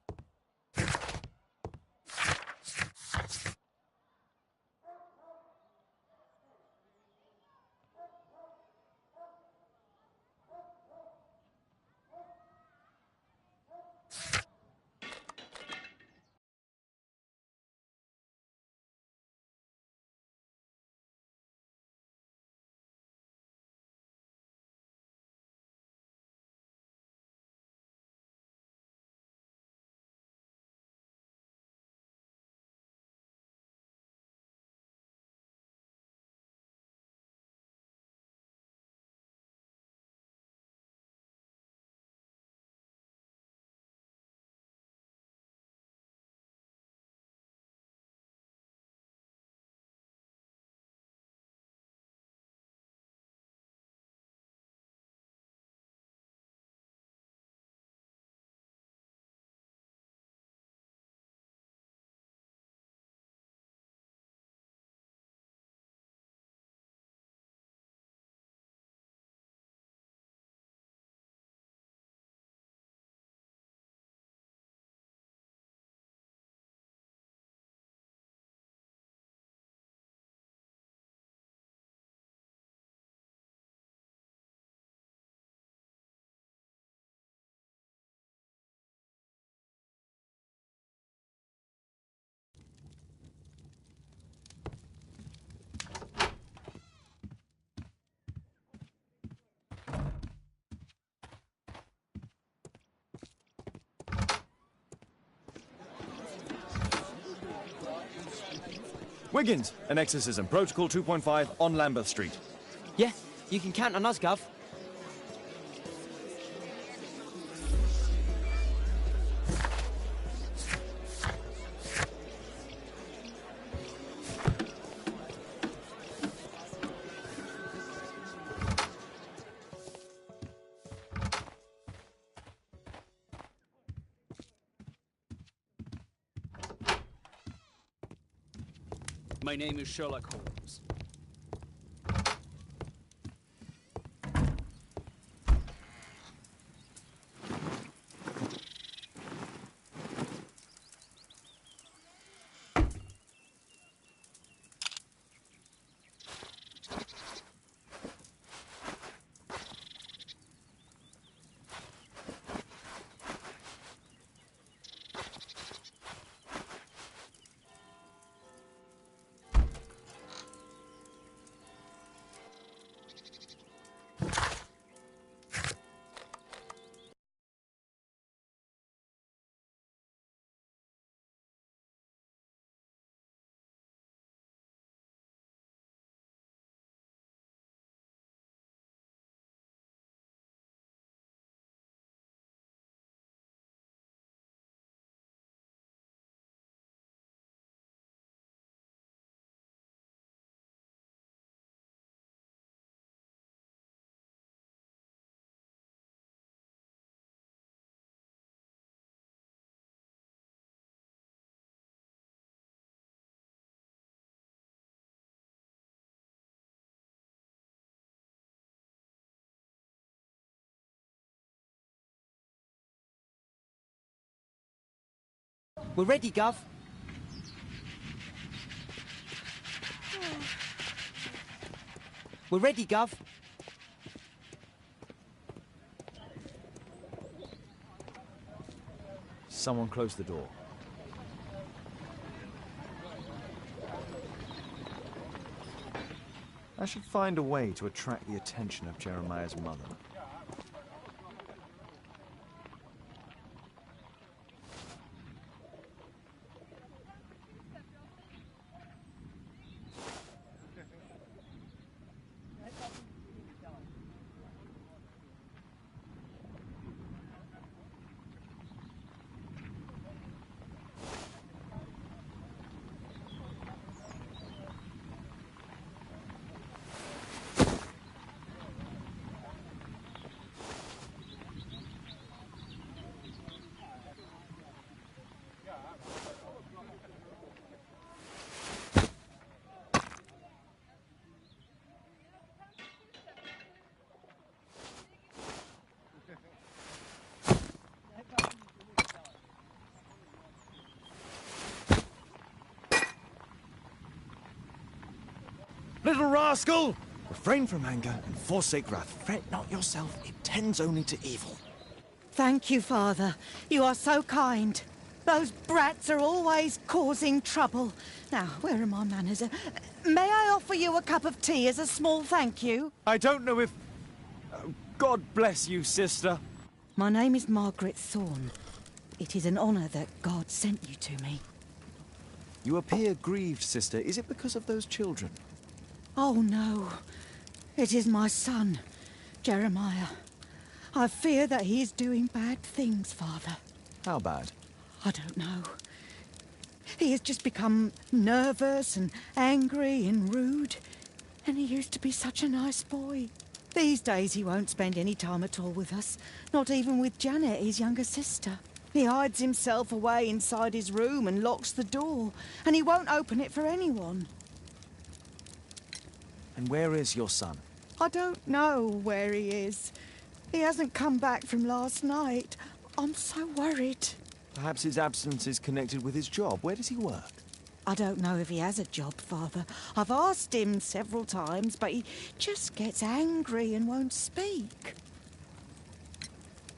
[SPEAKER 1] Wiggins, an exorcism. Protocol 2.5 on Lambeth Street.
[SPEAKER 14] Yeah, you can count on us, Gov.
[SPEAKER 2] My name is Sherlock Holmes.
[SPEAKER 14] We're ready, Gov. We're ready, Gov.
[SPEAKER 1] Someone close the door. I should find a way to attract the attention of Jeremiah's mother. Little rascal! Refrain from anger and forsake wrath. Fret not yourself, it tends only to evil.
[SPEAKER 13] Thank you, Father. You are so kind. Those brats are always causing trouble. Now, where are my manners? May I offer you a cup of tea as a small thank you?
[SPEAKER 1] I don't know if... God bless you, sister.
[SPEAKER 13] My name is Margaret Thorne. It is an honour that God sent you to me.
[SPEAKER 1] You appear grieved, sister. Is it because of those children?
[SPEAKER 13] Oh, no. It is my son, Jeremiah. I fear that he is doing bad things, Father.
[SPEAKER 1] How bad?
[SPEAKER 13] I don't know. He has just become nervous and angry and rude. And he used to be such a nice boy. These days he won't spend any time at all with us. Not even with Janet, his younger sister. He hides himself away inside his room and locks the door. And he won't open it for anyone.
[SPEAKER 1] And where is your son?
[SPEAKER 13] I don't know where he is. He hasn't come back from last night. I'm so worried.
[SPEAKER 1] Perhaps his absence is connected with his job. Where does he work?
[SPEAKER 13] I don't know if he has a job, Father. I've asked him several times, but he just gets angry and won't speak.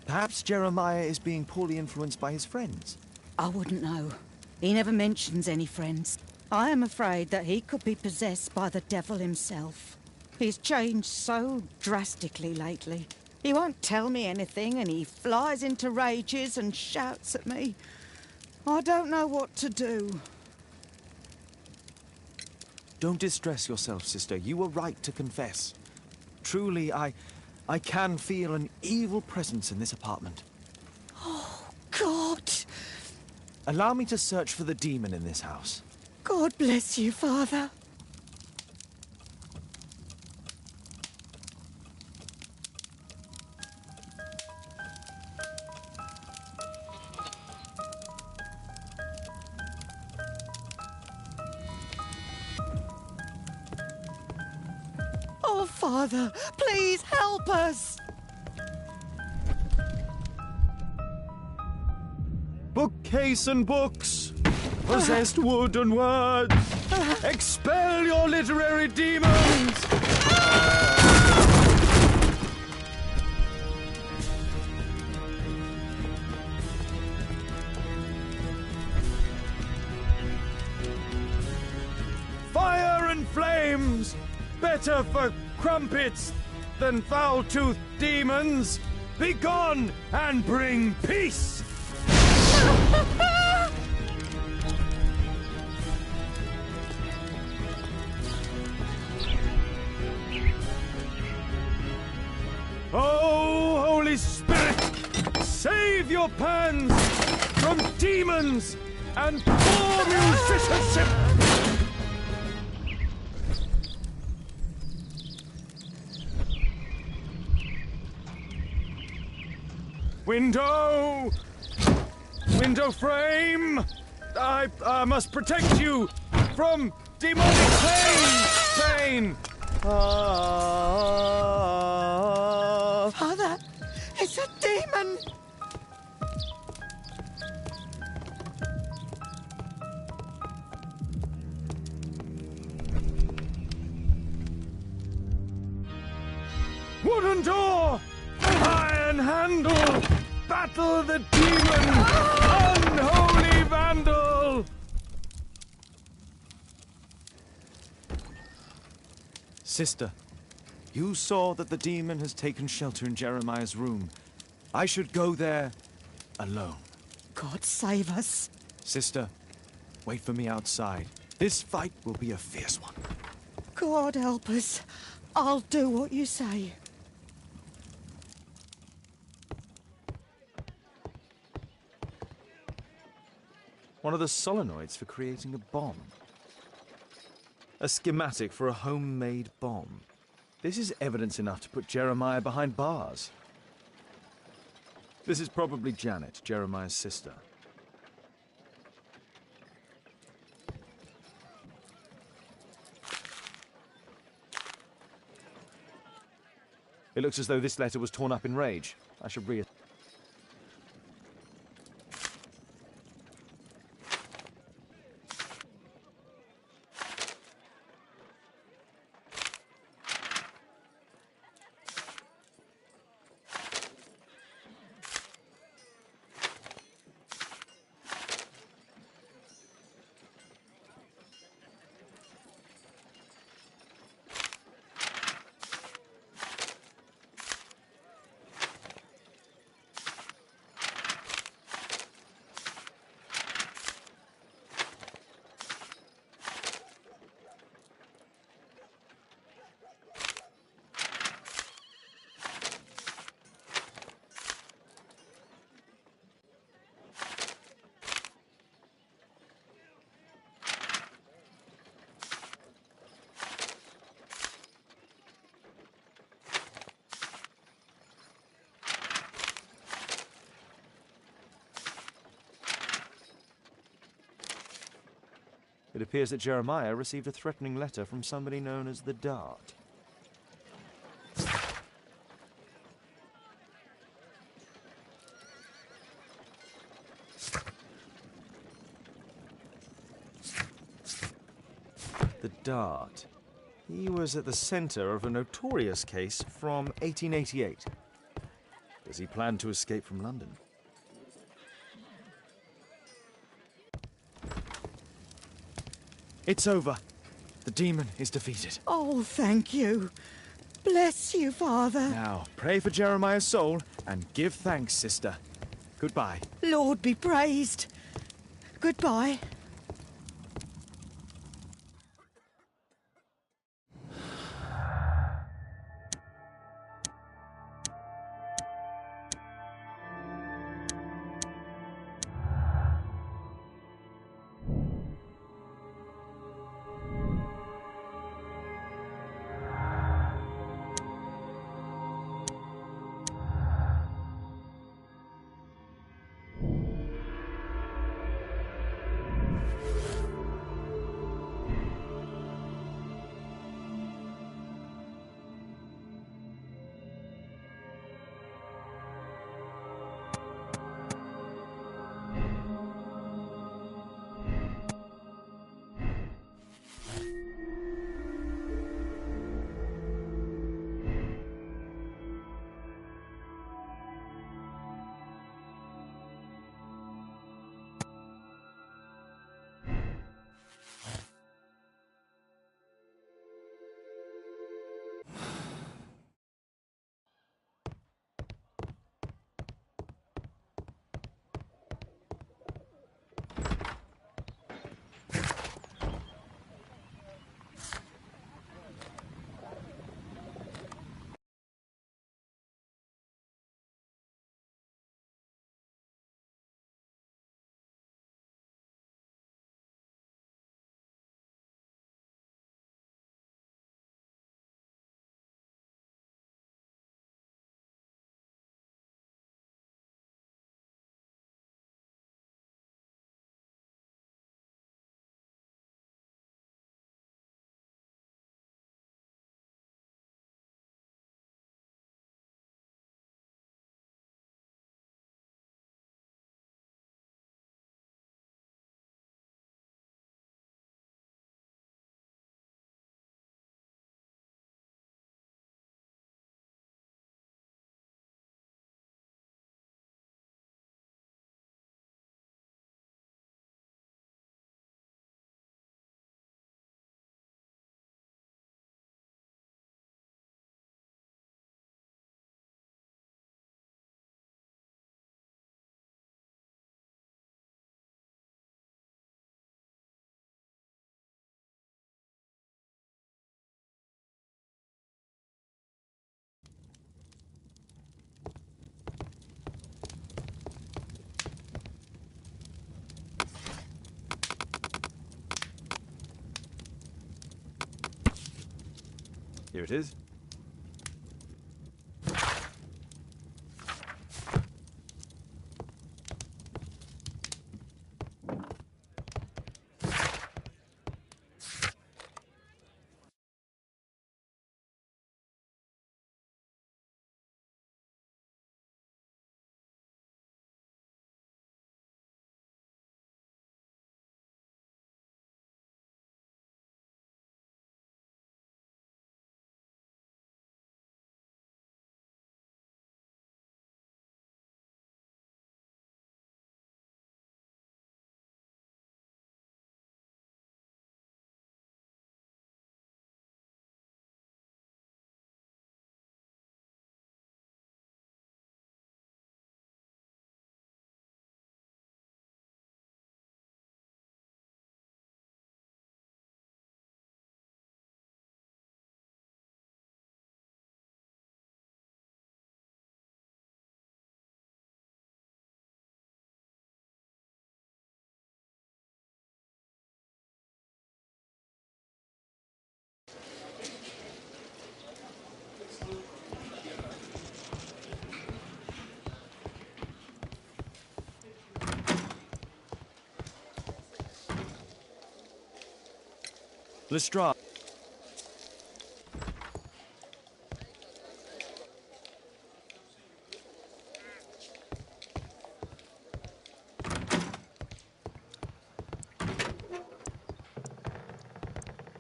[SPEAKER 1] Perhaps Jeremiah is being poorly influenced by his friends.
[SPEAKER 13] I wouldn't know. He never mentions any friends. I am afraid that he could be possessed by the devil himself. He's changed so drastically lately. He won't tell me anything and he flies into rages and shouts at me. I don't know what to do.
[SPEAKER 1] Don't distress yourself, sister. You were right to confess. Truly, I can feel an evil presence in this apartment.
[SPEAKER 13] Oh, God!
[SPEAKER 1] Allow me to search for the demon in this house.
[SPEAKER 13] God bless you, Father. Oh, Father, please help us!
[SPEAKER 1] Bookcase and books, possessed wood and words, expel your literary demons! Fire and flames, better for crumpets than foul-toothed demons. Begone and bring peace! Oh, Holy Spirit, save your pans from demons and poor musicianship! Window! Window frame! I must protect you from demonic pain!
[SPEAKER 13] Father, it's a demon!
[SPEAKER 1] Wooden door! Iron handle! Battle the demon! Unholy vandal! Sister, you saw that the demon has taken shelter in Jeremiah's room. I should go there alone.
[SPEAKER 13] God save us.
[SPEAKER 1] Sister, wait for me outside. This fight will be a fierce one.
[SPEAKER 13] God help us. I'll do what you say.
[SPEAKER 1] One of the solenoids for creating a bomb. A schematic for a homemade bomb. This is evidence enough to put Jeremiah behind bars. This is probably Janet, Jeremiah's sister. It looks as though this letter was torn up in rage. I should read it. It appears that Jeremiah received a threatening letter from somebody known as the Dart. The Dart. He was at the center of a notorious case from 1888. Does he plan to escape from London? It's over. The demon is defeated.
[SPEAKER 13] Oh, thank you. Bless you, Father.
[SPEAKER 1] Now, pray for Jeremiah's soul and give thanks, sister. Goodbye.
[SPEAKER 13] Lord be praised. Goodbye.
[SPEAKER 1] Here it is. Lestrade.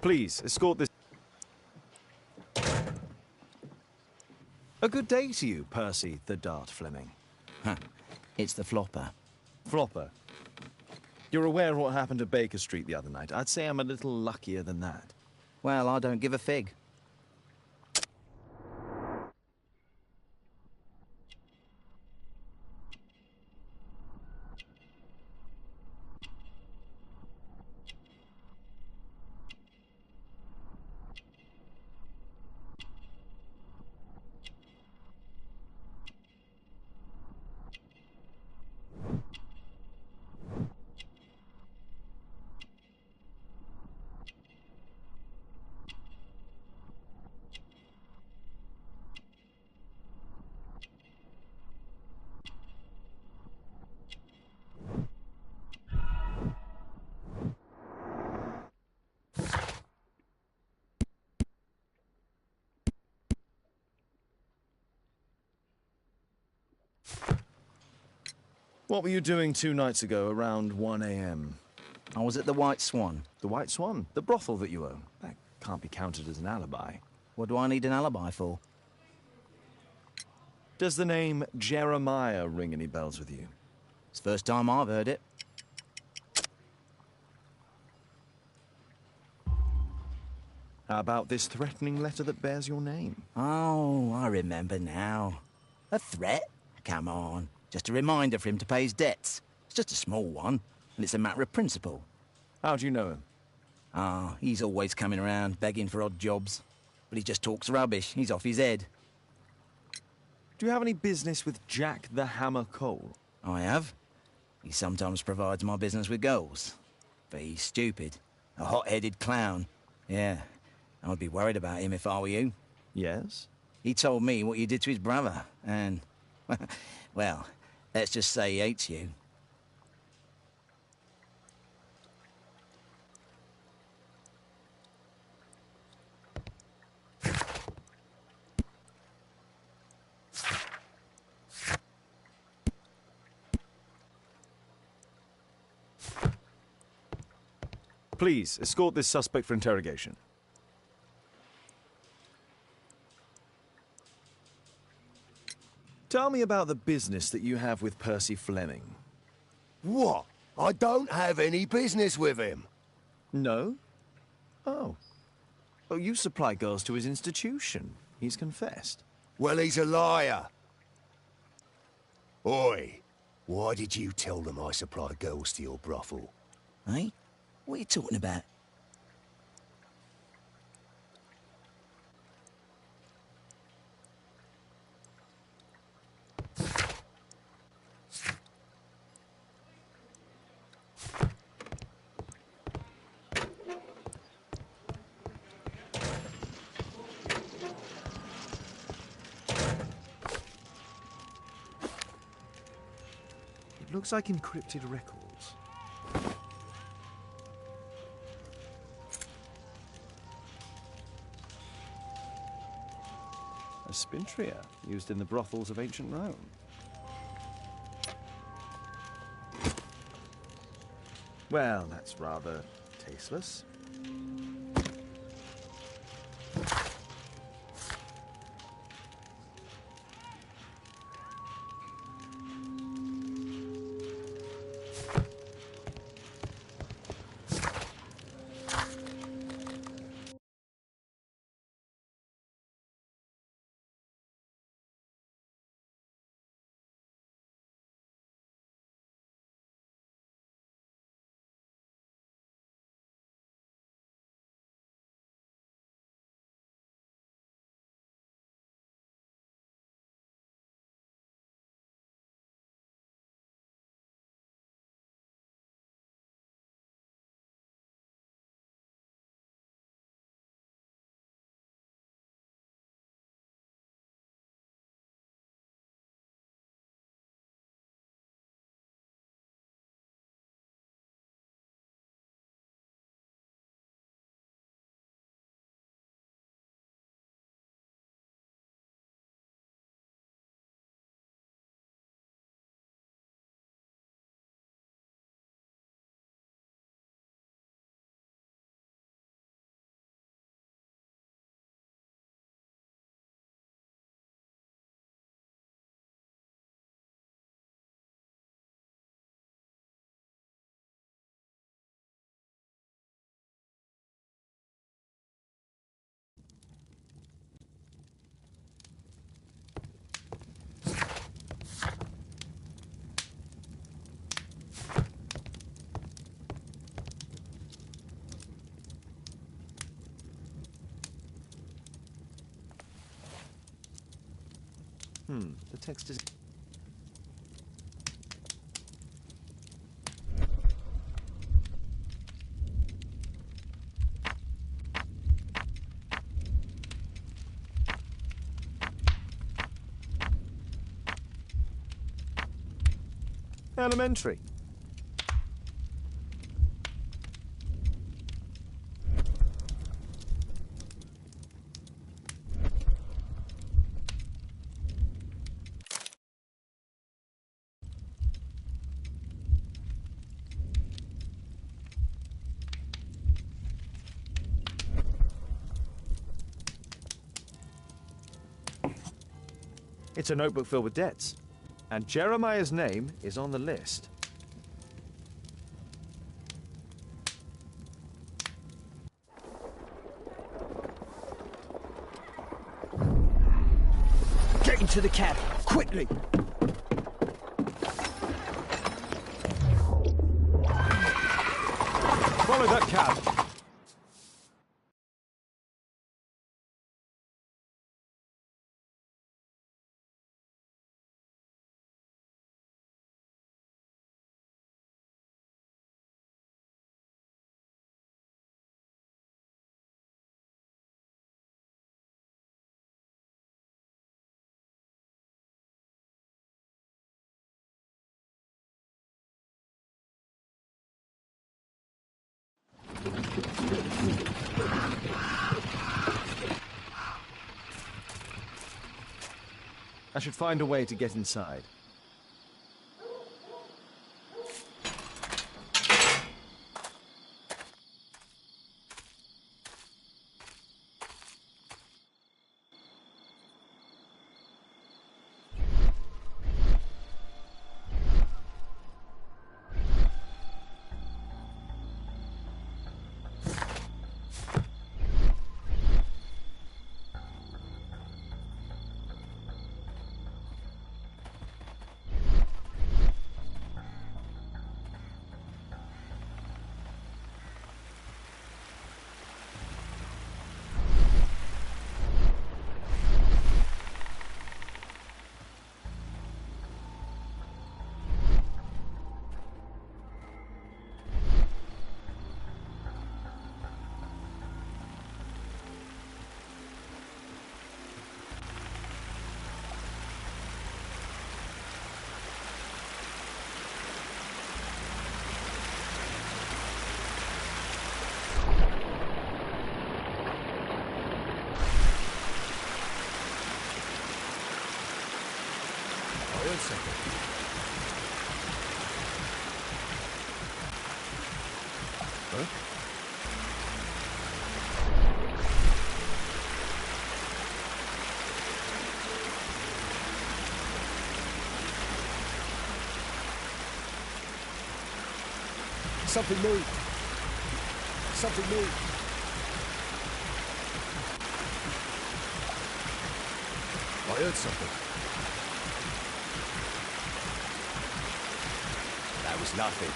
[SPEAKER 1] Please, escort this... A good day to you, Percy the Dart Fleming.
[SPEAKER 14] Huh. It's the flopper.
[SPEAKER 1] Flopper? You're aware of what happened at Baker Street the other night. I'd say I'm a little luckier than that.
[SPEAKER 14] Well, I don't give a fig.
[SPEAKER 1] What were you doing 2 nights ago around 1 a.m.?
[SPEAKER 14] I was at the White Swan.
[SPEAKER 1] The White Swan? The brothel that you own? That can't be counted as an alibi.
[SPEAKER 14] What do I need an alibi for?
[SPEAKER 1] Does the name Jeremiah ring any bells with you?
[SPEAKER 14] It's the first time I've heard it.
[SPEAKER 1] How about this threatening letter that bears your name?
[SPEAKER 14] Oh, I remember now. A threat? Come on. Just a reminder for him to pay his debts. It's just a small one, and it's a matter of principle.
[SPEAKER 1] How do you know him?
[SPEAKER 14] Ah, he's always coming around, begging for odd jobs. But he just talks rubbish. He's off his head.
[SPEAKER 1] Do you have any business with Jack the Hammer Cole?
[SPEAKER 14] I have. He sometimes provides my business with girls. But he's stupid. A hot-headed clown. Yeah, I'd be worried about him if I were you.
[SPEAKER 1] Yes?
[SPEAKER 14] He told me what you did to his brother, and... well, let's just say he hates you.
[SPEAKER 1] Please, escort this suspect for interrogation. Tell me about the business that you have with Percy Fleming.
[SPEAKER 5] What? I don't have any business with him.
[SPEAKER 1] No? Oh. Oh, you supply girls to his institution. He's confessed.
[SPEAKER 5] Well, he's a liar. Oi, why did you tell them I supply girls to your brothel?
[SPEAKER 14] Eh? What are you talking about?
[SPEAKER 1] Looks like encrypted records. A spintria used in the brothels of ancient Rome. Well, that's rather tasteless. The text is... elementary. It's a notebook filled with debts. And Jeremiah's name is on the list.
[SPEAKER 7] Get into the cab, quickly!
[SPEAKER 1] Follow that cab. I should find a way to get inside.
[SPEAKER 9] heard something. Huh? Something moved. Something moved. I heard something. That was nothing.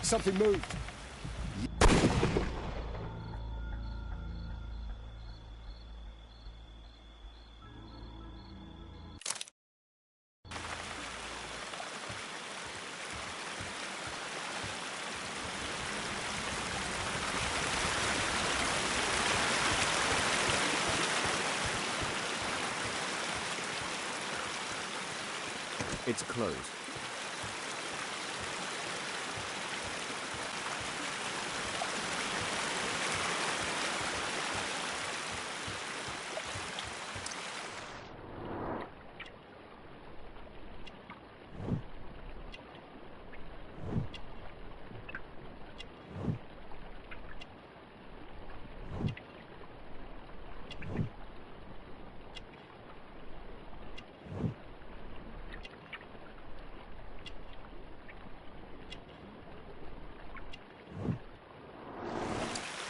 [SPEAKER 9] Something moved.
[SPEAKER 1] It's closed.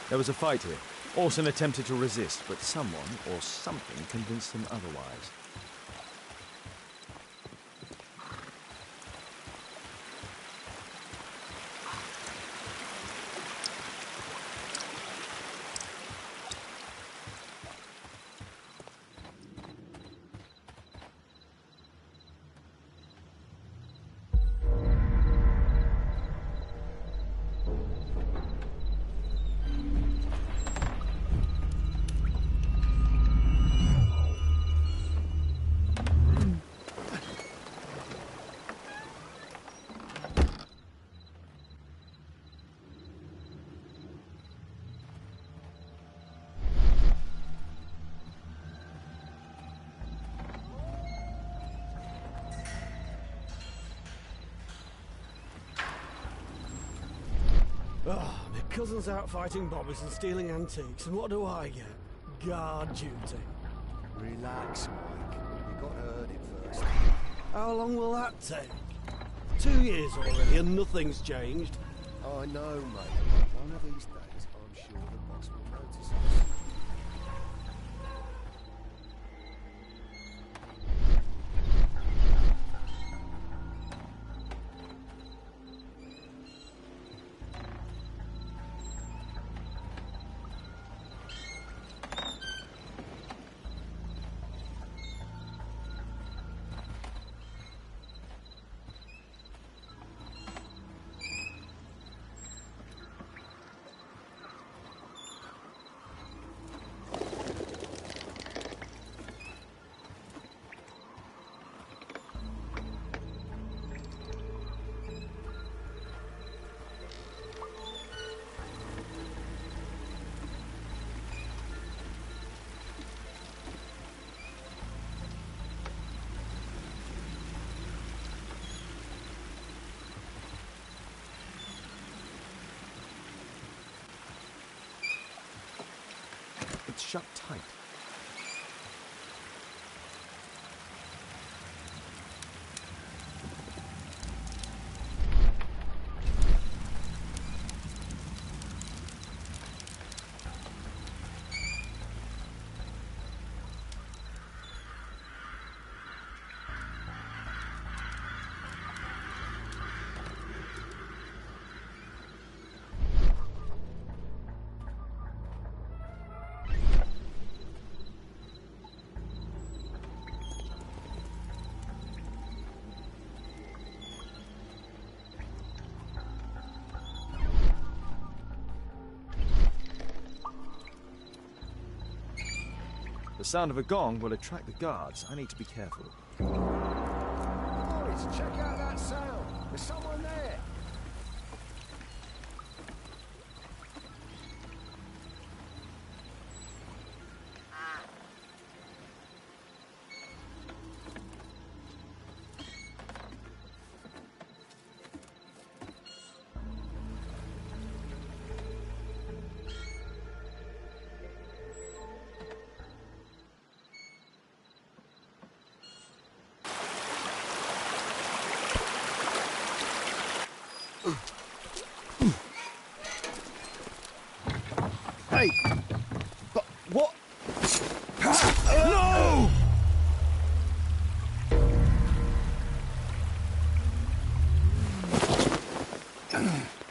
[SPEAKER 1] There was a fight here. Orson attempted to resist, but someone or something convinced him otherwise.
[SPEAKER 12] Oh, my cousin's out fighting bobbies and stealing antiques, and what do I get? Guard duty.
[SPEAKER 5] Relax, Mike. You gotta earn it first.
[SPEAKER 12] How long will that take? 2 years already and nothing's changed.
[SPEAKER 5] I know, mate. One of these days, I'm sure the boss will notice us.
[SPEAKER 1] It's shut tight. The sound of a gong will attract the guards. I need to be careful.
[SPEAKER 5] Boys, check out that sound. There's someone there. Hey! But what?
[SPEAKER 8] No!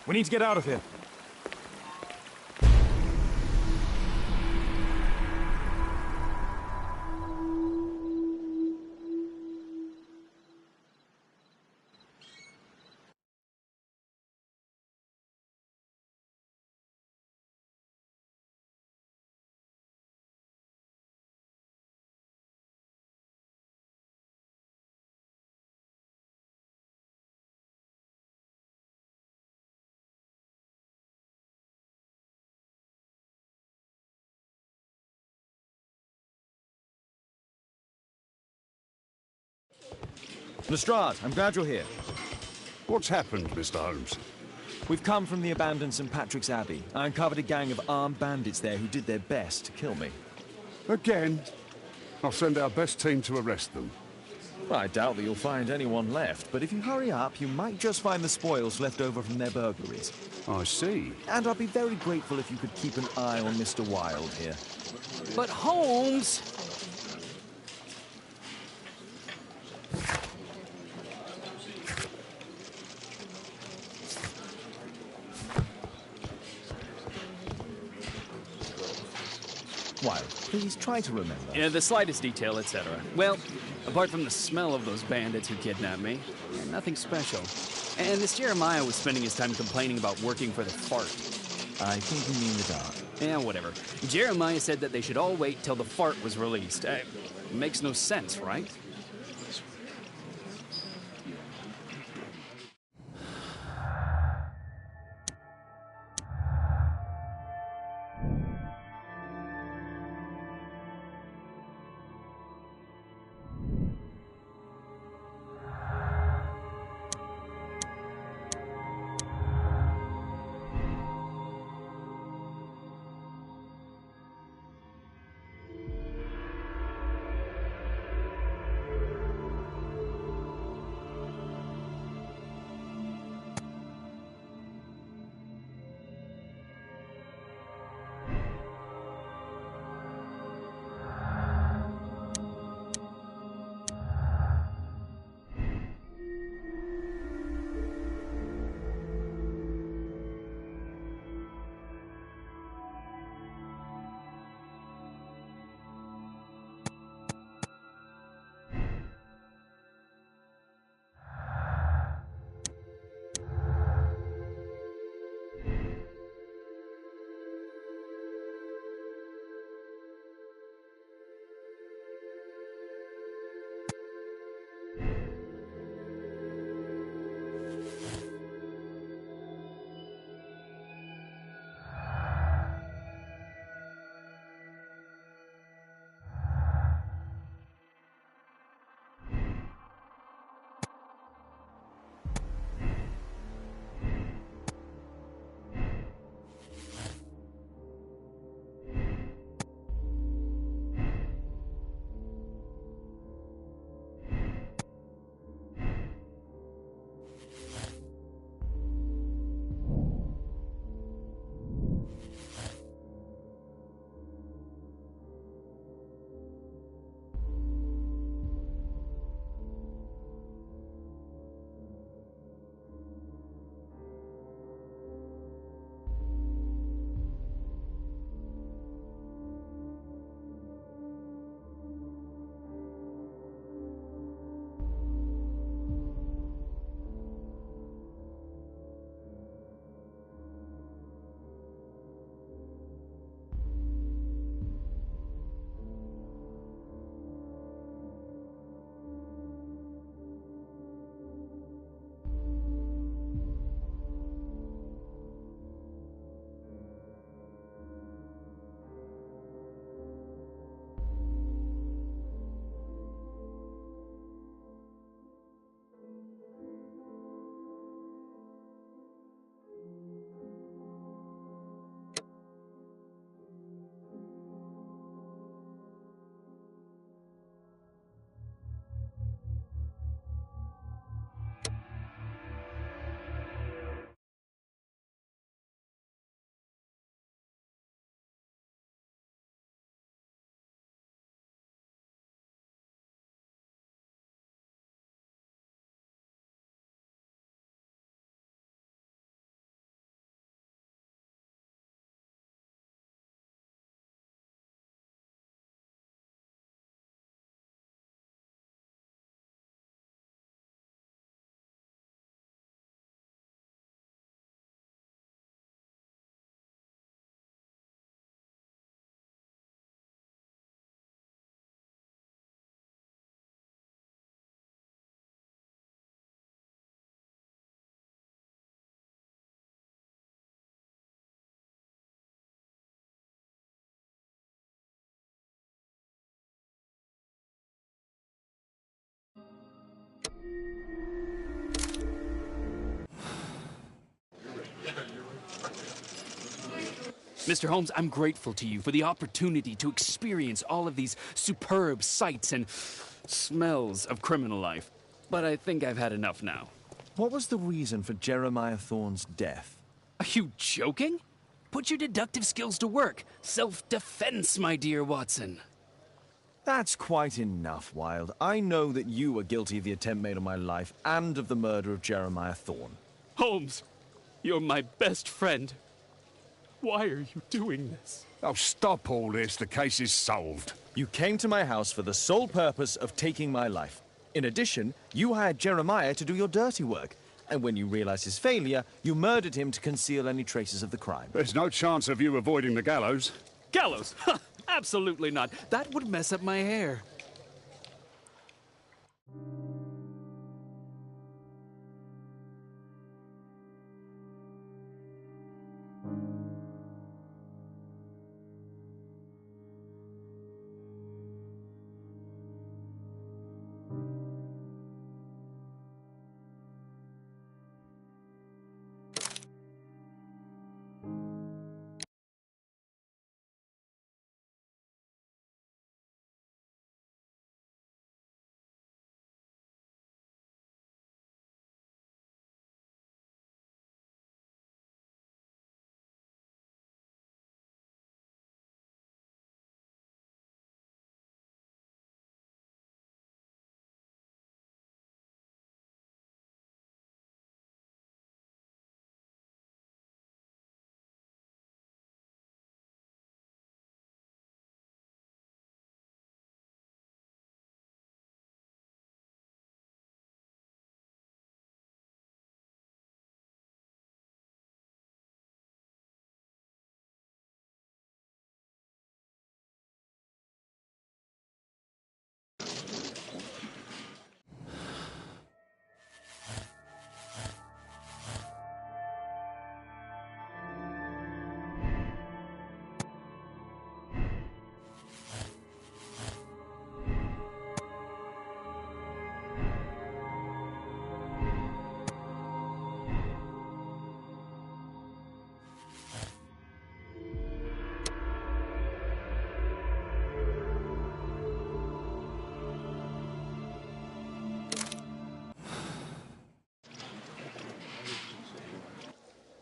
[SPEAKER 1] We need to get out of here. Lestrade, I'm glad you're here.
[SPEAKER 11] What's happened, Mr. Holmes?
[SPEAKER 1] We've come from the abandoned St. Patrick's Abbey. I uncovered a gang of armed bandits there who did their best to kill me.
[SPEAKER 11] Again? I'll send our best team to arrest them.
[SPEAKER 1] Well, I doubt that you'll find anyone left, but if you hurry up, you might just find the spoils left over from their burglaries.
[SPEAKER 11] I see.
[SPEAKER 1] And I'd be very grateful if you could keep an eye on Mr. Wilde here.
[SPEAKER 2] But Holmes!
[SPEAKER 1] Wilde, please try to remember.
[SPEAKER 2] Yeah, the slightest detail, etc. Well, apart from the smell of those bandits who kidnapped me, nothing special. And this Jeremiah was spending his time complaining about working for the fart.
[SPEAKER 1] I think you mean the dart.
[SPEAKER 2] Yeah, whatever. Jeremiah said that they should all wait till the fart was released. Makes no sense, right? Mr. Holmes, I'm grateful to you for the opportunity to experience all of these superb sights and smells of criminal life. But I think I've had enough now.
[SPEAKER 1] What was the reason for Jeremiah Thorne's death?
[SPEAKER 2] Are you joking? Put your deductive skills to work. Self-defense, my dear Watson.
[SPEAKER 1] That's quite enough, Wilde. I know that you were guilty of the attempt made on my life and of the murder of Jeremiah Thorne.
[SPEAKER 2] Holmes, you're my best friend. Why are you doing this?
[SPEAKER 11] Oh, stop all this. The case is solved.
[SPEAKER 1] You came to my house for the sole purpose of taking my life. In addition, you hired Jeremiah to do your dirty work. And when you realized his failure, you murdered him to conceal any traces of the crime.
[SPEAKER 11] There's no chance of you avoiding the gallows.
[SPEAKER 2] Gallows? Absolutely not. That would mess up my hair.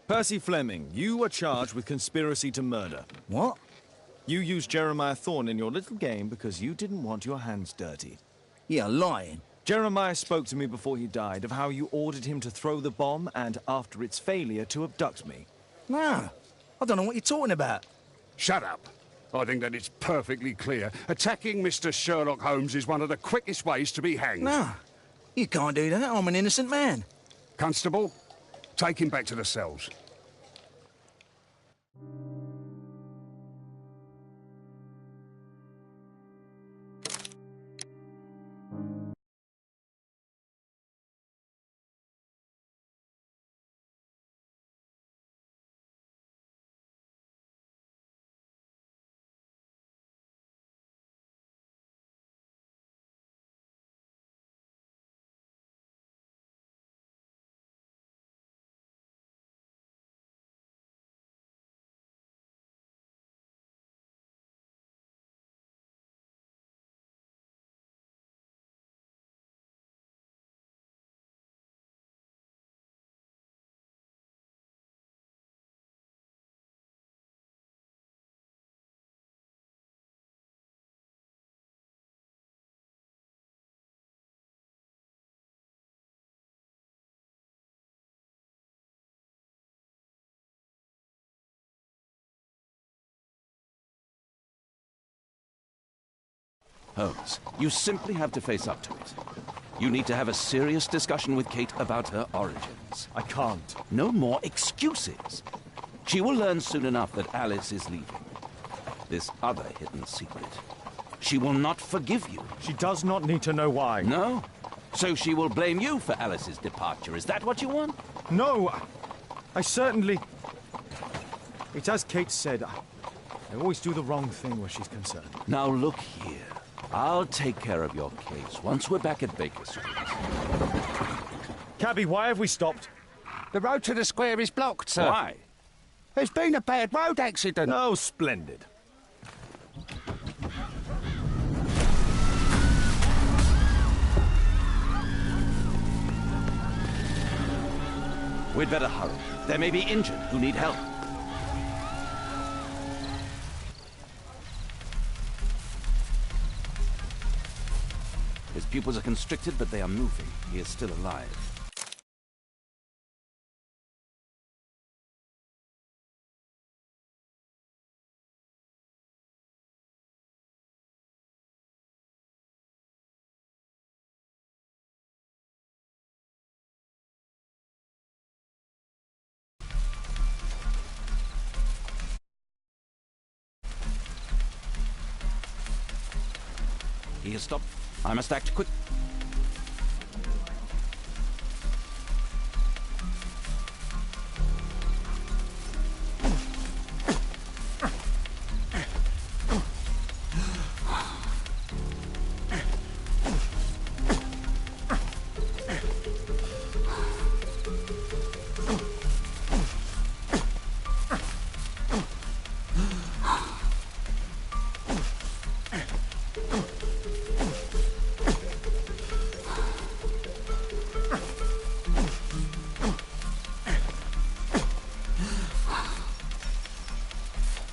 [SPEAKER 1] Percy Fleming, you were charged with conspiracy to murder.
[SPEAKER 14] What?
[SPEAKER 1] You used Jeremiah Thorne in your little game because you didn't want your hands dirty.
[SPEAKER 14] You're lying.
[SPEAKER 1] Jeremiah spoke to me before he died of how you ordered him to throw the bomb and, after its failure, to abduct me.
[SPEAKER 14] No, I don't know what you're talking about.
[SPEAKER 11] Shut up. I think that it's perfectly clear. Attacking Mr. Sherlock Holmes is one of the quickest ways to be hanged.
[SPEAKER 14] No, you can't do that. I'm an innocent man.
[SPEAKER 11] Constable, take him back to the cells.
[SPEAKER 15] Holmes, you simply have to face up to it. You need to have a serious discussion with Kate about her origins.
[SPEAKER 1] I can't.
[SPEAKER 15] No more excuses. She will learn soon enough that Alice is leaving. This other hidden secret. She will not forgive you.
[SPEAKER 1] She does not need to know why.
[SPEAKER 15] No? So she will blame you for Alice's departure. Is that what you want?
[SPEAKER 1] No, I certainly... It's as Kate said, I always do the wrong thing where she's concerned.
[SPEAKER 15] Now look here. I'll take care of your case once we're back at Baker Street.
[SPEAKER 1] Cabby, why have we stopped?
[SPEAKER 6] The road to the square is blocked, sir.
[SPEAKER 15] Why?
[SPEAKER 11] There's been a bad road accident.
[SPEAKER 1] Oh, splendid.
[SPEAKER 15] We'd better hurry. There may be injured who need help. His pupils are constricted, but they are moving. He is still alive. He has stopped. I must act quick.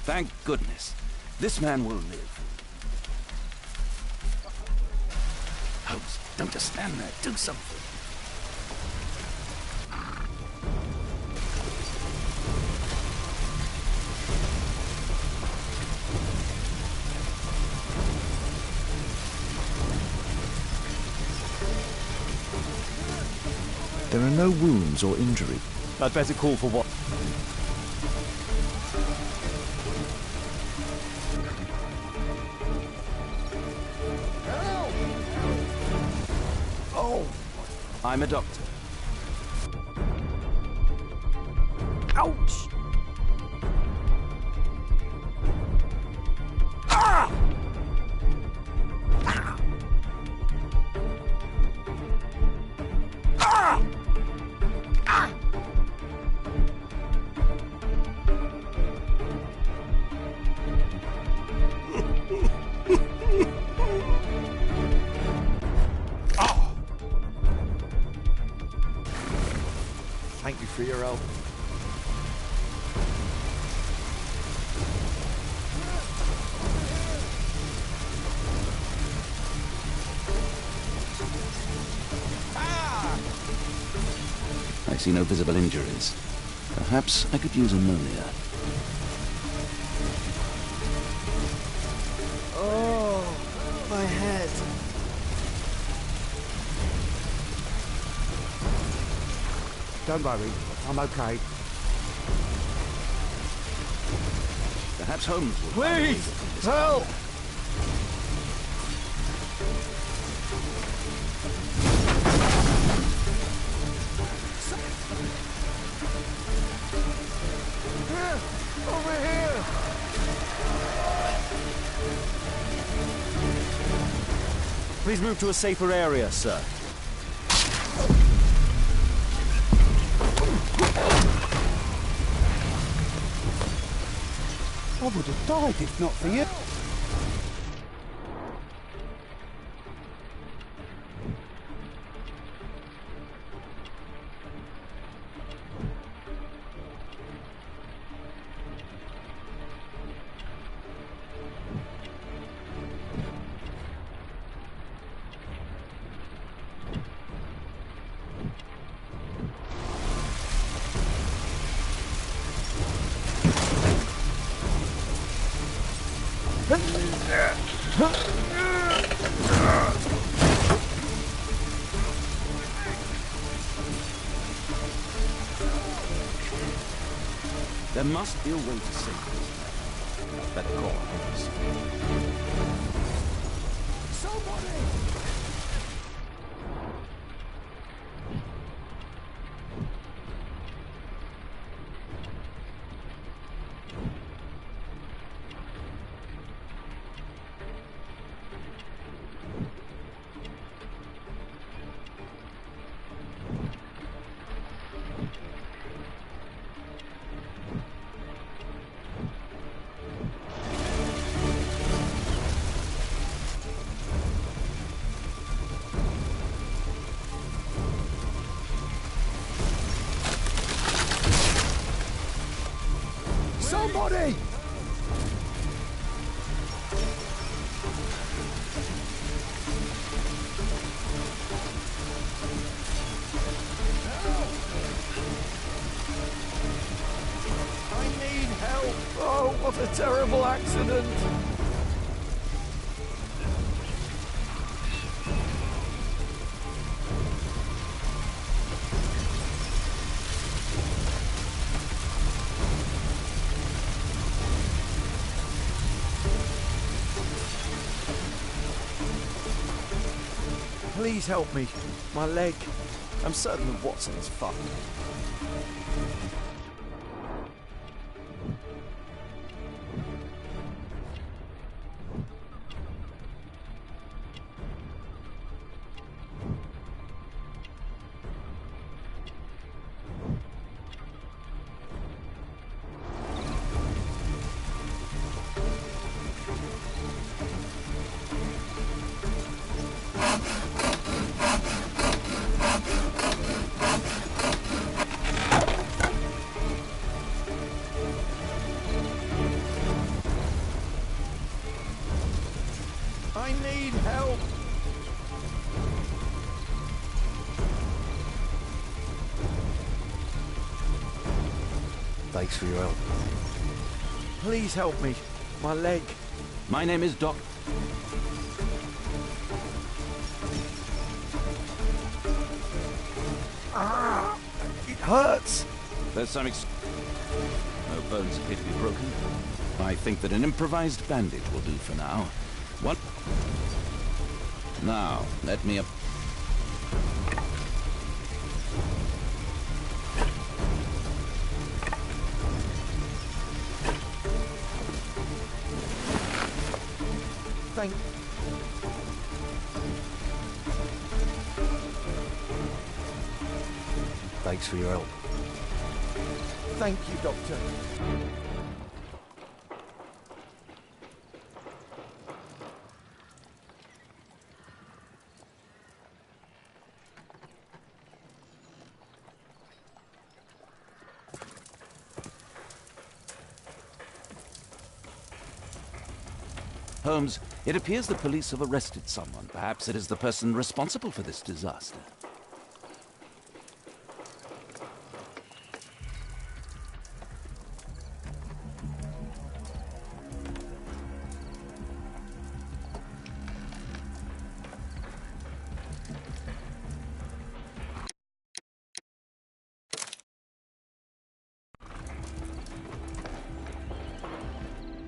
[SPEAKER 15] Thank goodness. This man will live. Holmes, don't just stand there. Do something.
[SPEAKER 1] There are no wounds or injury. I'd better call for what?
[SPEAKER 15] I'm a doctor.
[SPEAKER 12] Ouch!
[SPEAKER 15] Ah!
[SPEAKER 12] Ah!
[SPEAKER 15] Ah!
[SPEAKER 12] Ah!
[SPEAKER 1] Thank you for your help.
[SPEAKER 15] I see no visible injuries. Perhaps I could use ammonia.
[SPEAKER 12] Oh, my head.
[SPEAKER 11] Don't worry, I'm okay.
[SPEAKER 15] Perhaps Holmes will...
[SPEAKER 12] Please, help! Over here!
[SPEAKER 1] Please move to a safer area, sir.
[SPEAKER 11] I would have died if not for you.
[SPEAKER 15] There must be a way to save this man. Better call Holmes.
[SPEAKER 5] body!
[SPEAKER 1] I need help! Oh, what a terrible accident! Please help me. My leg. I'm certain that Watson is fucked. I need help!
[SPEAKER 7] Thanks for your help.
[SPEAKER 1] Please help me. My leg.
[SPEAKER 15] My name is Doc.
[SPEAKER 1] Ah! It hurts!
[SPEAKER 15] There's some no bones appear to be broken. I think that an improvised bandage will do for now. What? Now, let me up.
[SPEAKER 7] Thanks for your help.
[SPEAKER 1] Thank you, Doctor.
[SPEAKER 15] Holmes, it appears the police have arrested someone. Perhaps it is the person responsible for this disaster.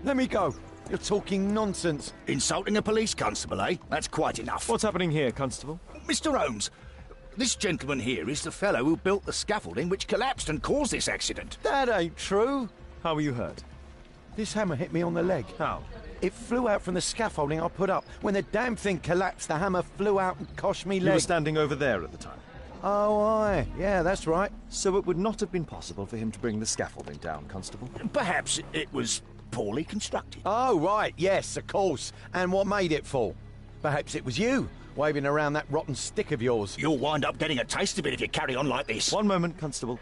[SPEAKER 1] Let me go. You're talking nonsense.
[SPEAKER 6] Insulting a police constable, eh? That's quite enough.
[SPEAKER 1] What's happening here, Constable?
[SPEAKER 6] Mr. Holmes, this gentleman here is the fellow who built the scaffolding which collapsed and caused this accident.
[SPEAKER 1] That ain't true. How were you hurt? This hammer hit me on the leg. How? It flew out from the scaffolding I put up. When the damn thing collapsed, the hammer flew out and coshed me leg.
[SPEAKER 16] You were standing over there at the time.
[SPEAKER 1] Oh, aye. Yeah, that's right.
[SPEAKER 16] So it would not have been possible for him to bring the scaffolding down, Constable?
[SPEAKER 6] Perhaps it was poorly constructed.
[SPEAKER 1] Oh, right. Yes, of course. And what made it fall? Perhaps it was you, waving around that rotten stick of yours.
[SPEAKER 6] You'll wind up getting a taste of it if you carry on like this.
[SPEAKER 16] One moment, Constable.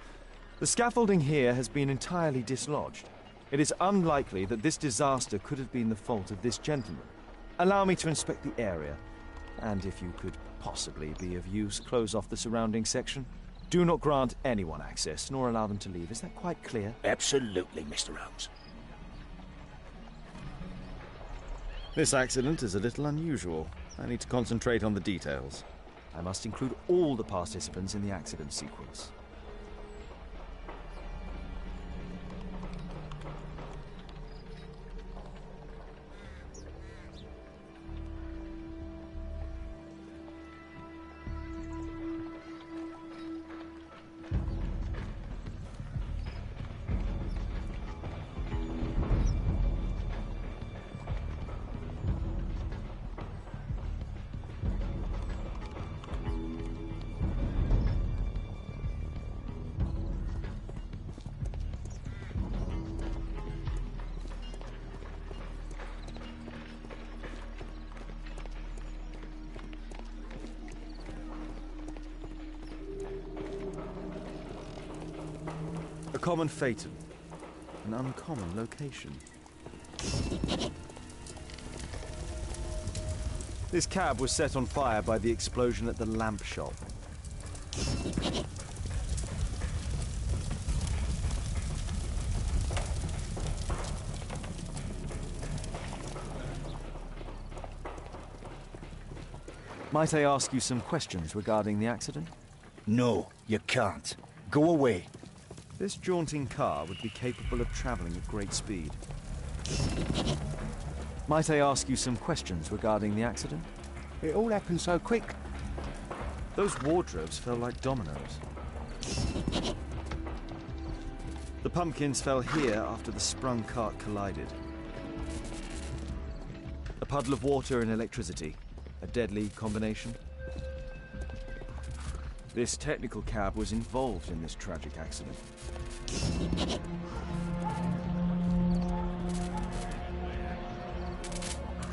[SPEAKER 16] The scaffolding here has been entirely dislodged. It is unlikely that this disaster could have been the fault of this gentleman. Allow me to inspect the area. And if you could possibly be of use, close off the surrounding section. Do not grant anyone access, nor allow them to leave. Is that quite clear?
[SPEAKER 6] Absolutely, Mr. Holmes.
[SPEAKER 16] This accident is a little unusual. I need to concentrate on the details.
[SPEAKER 1] I must include all the participants in the accident sequence.
[SPEAKER 16] A common phaeton. An uncommon location. This cab was set on fire by the explosion at the lamp shop. Might I ask you some questions regarding the accident?
[SPEAKER 6] No, you can't. Go away.
[SPEAKER 16] This jaunting car would be capable of travelling at great speed. Might I ask you some questions regarding the accident?
[SPEAKER 11] It all happened so quick.
[SPEAKER 16] Those wardrobes fell like dominoes. The pumpkins fell here after the sprung cart collided. A puddle of water and electricity. A deadly combination. This technical cab was involved in this tragic accident.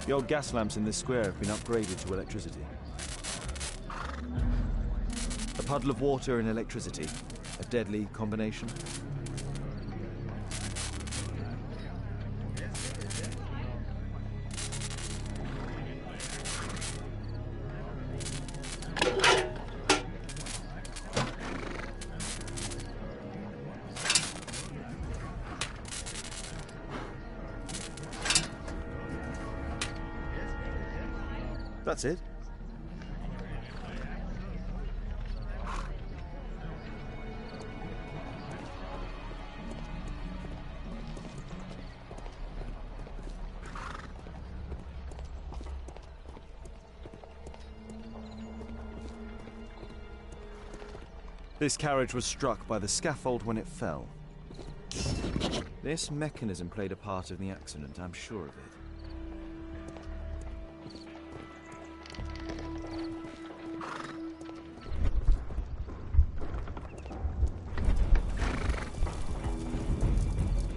[SPEAKER 16] The old gas lamps in this square have been upgraded to electricity. A puddle of water and electricity. A deadly combination. That's it. This carriage was struck by the scaffold when it fell. This mechanism played a part in the accident, I'm sure of it.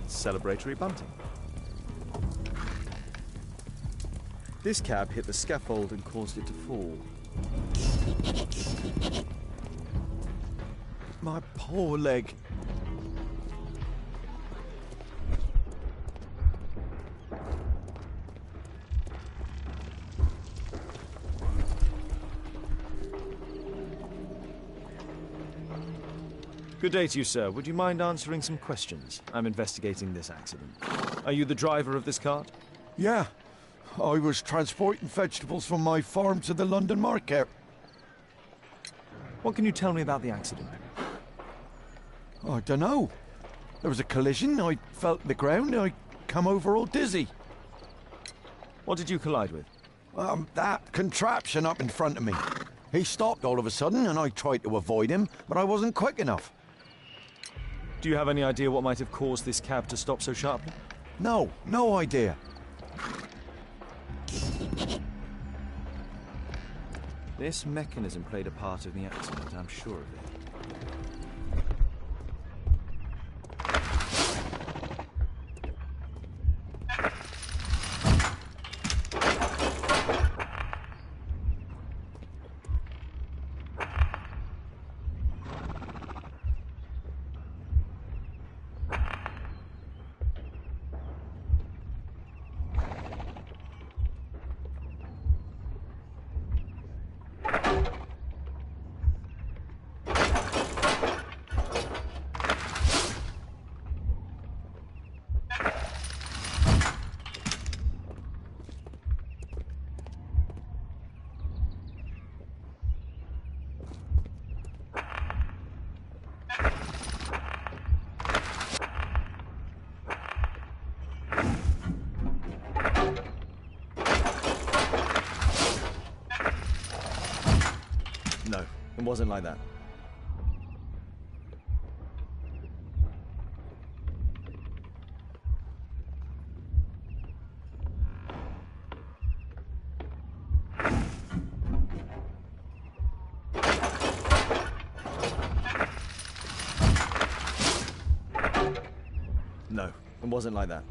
[SPEAKER 16] Celebratory bunting. This cab hit the scaffold and caused it to fall. My poor leg. Good day to you, sir. Would you mind answering some questions? I'm investigating this accident. Are you the driver of this cart?
[SPEAKER 8] Yeah. I was transporting vegetables from my farm to the London market.
[SPEAKER 16] What can you tell me about the accident?
[SPEAKER 8] I don't know. There was a collision, I felt the ground, I come over all dizzy.
[SPEAKER 16] What did you collide with?
[SPEAKER 8] That contraption up in front of me. He stopped all of a sudden and I tried to avoid him, but I wasn't quick enough.
[SPEAKER 16] Do you have any idea what might have caused this cab to stop so sharply?
[SPEAKER 8] No, no idea.
[SPEAKER 16] This mechanism played a part in the accident, I'm sure of it. No, it wasn't like that. No, it wasn't like that.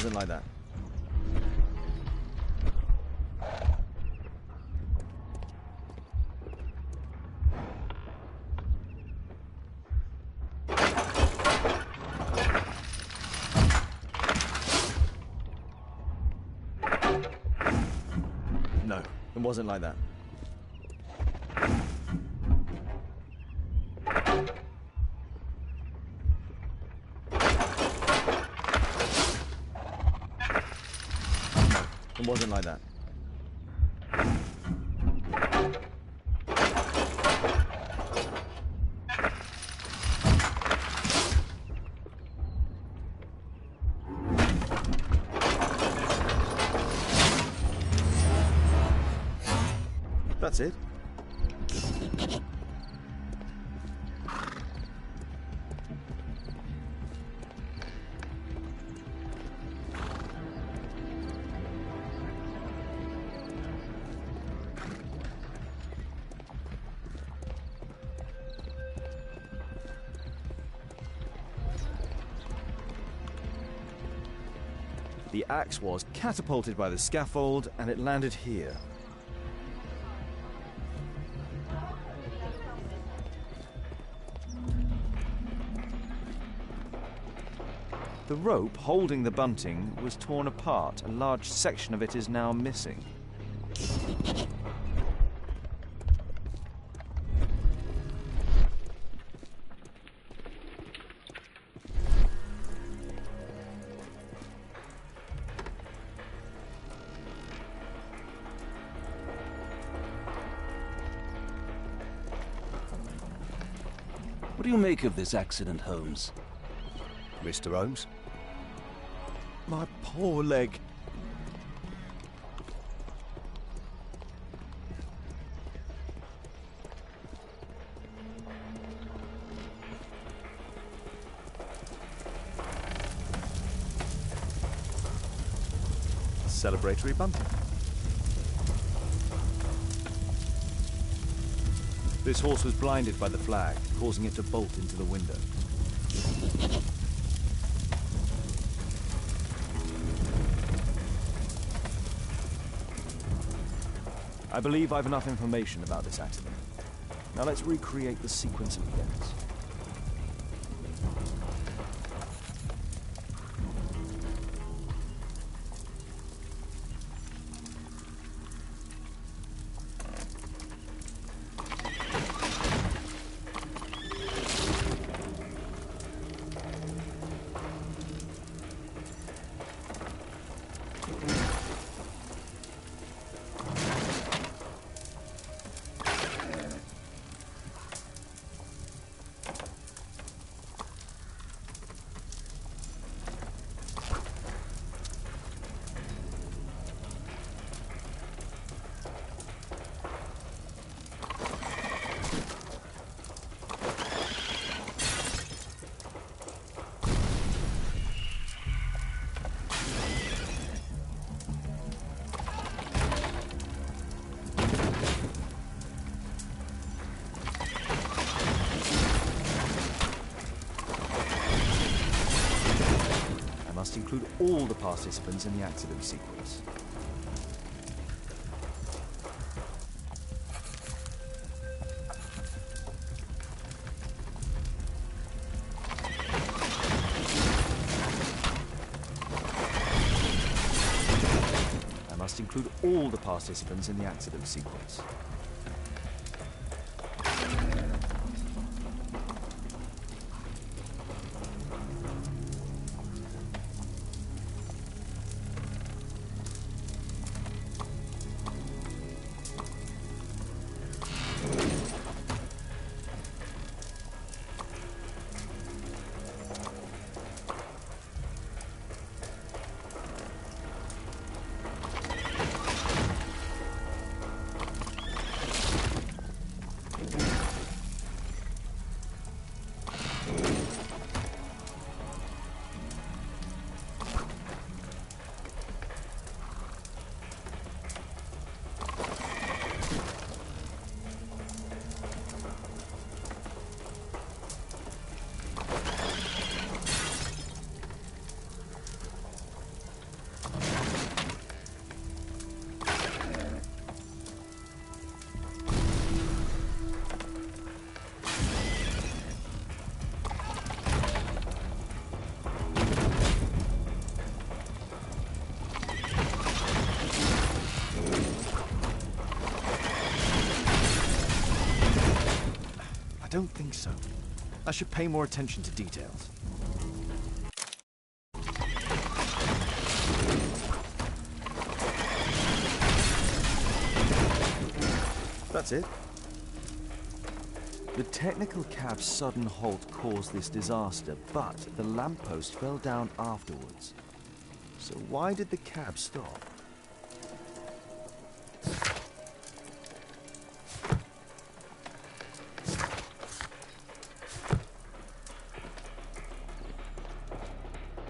[SPEAKER 16] wasn't like that. No, it wasn't like that. It wasn't like that. That's it. The axe was catapulted by the scaffold, and it landed here. The rope holding the bunting was torn apart. A large section of it is now missing.
[SPEAKER 15] What do you make of this accident, Holmes?
[SPEAKER 5] Mr. Holmes?
[SPEAKER 8] My poor leg.
[SPEAKER 16] Celebratory bunting. This horse was blinded by the flag, causing it to bolt into the window. I believe I've enough information about this accident. Now let's recreate the sequence of events. Include all the participants in the accident sequence. I must include all the participants in the accident sequence.
[SPEAKER 1] don't think so. I should pay more attention to details. That's it. The technical cab's sudden halt caused this disaster, but the lamppost fell down afterwards. So why did the cab stop?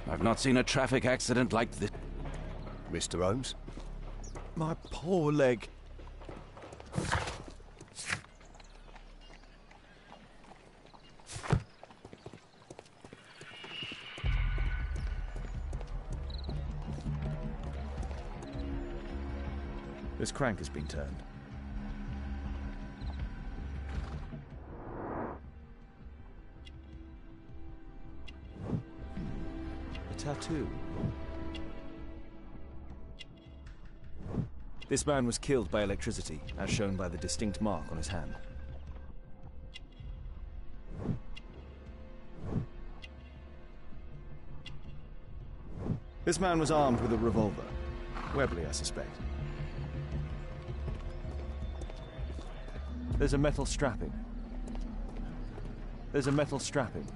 [SPEAKER 15] I've not seen a traffic accident like this.
[SPEAKER 5] Mr. Holmes?
[SPEAKER 16] My poor leg. This crank has been turned. A tattoo. This man was killed by electricity, as shown by the distinct mark on his hand. This man was armed with a revolver. Webley, I suspect. There's a metal strapping. There's a metal strapping.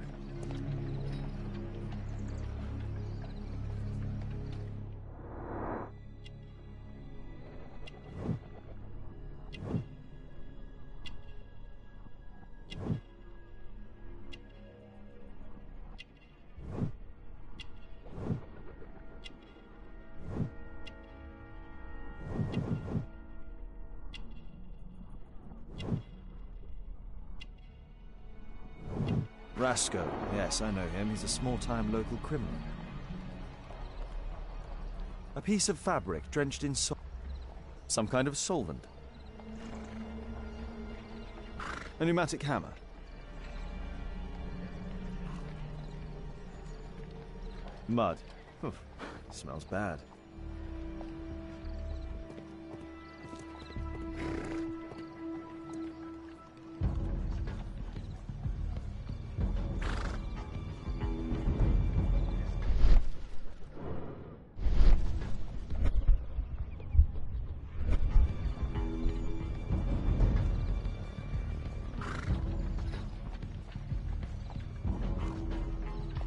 [SPEAKER 16] Rasco. Yes, I know him. He's a small-time local criminal. A piece of fabric drenched in some kind of solvent. A pneumatic hammer. Mud. Oof, smells bad.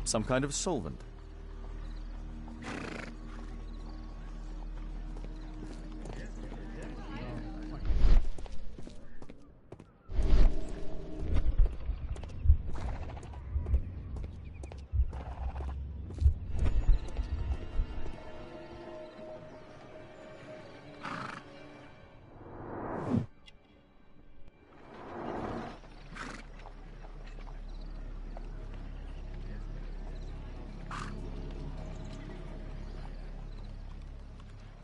[SPEAKER 16] Some kind of solvent.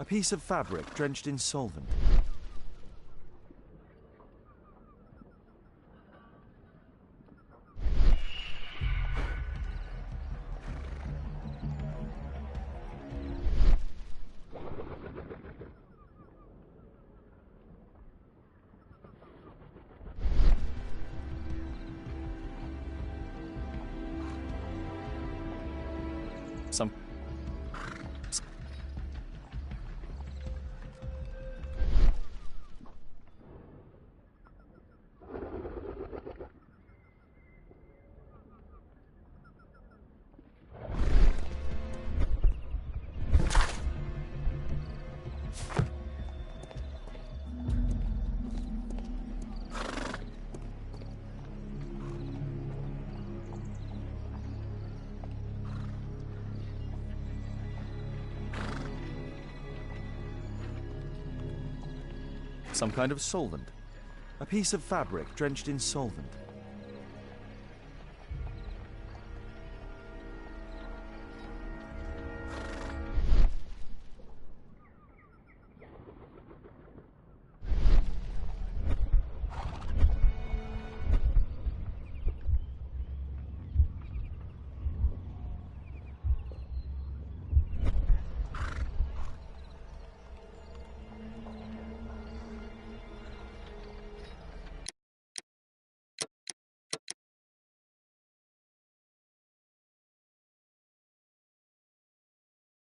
[SPEAKER 16] A piece of fabric drenched in solvent. Some kind of solvent. A piece of fabric drenched in solvent.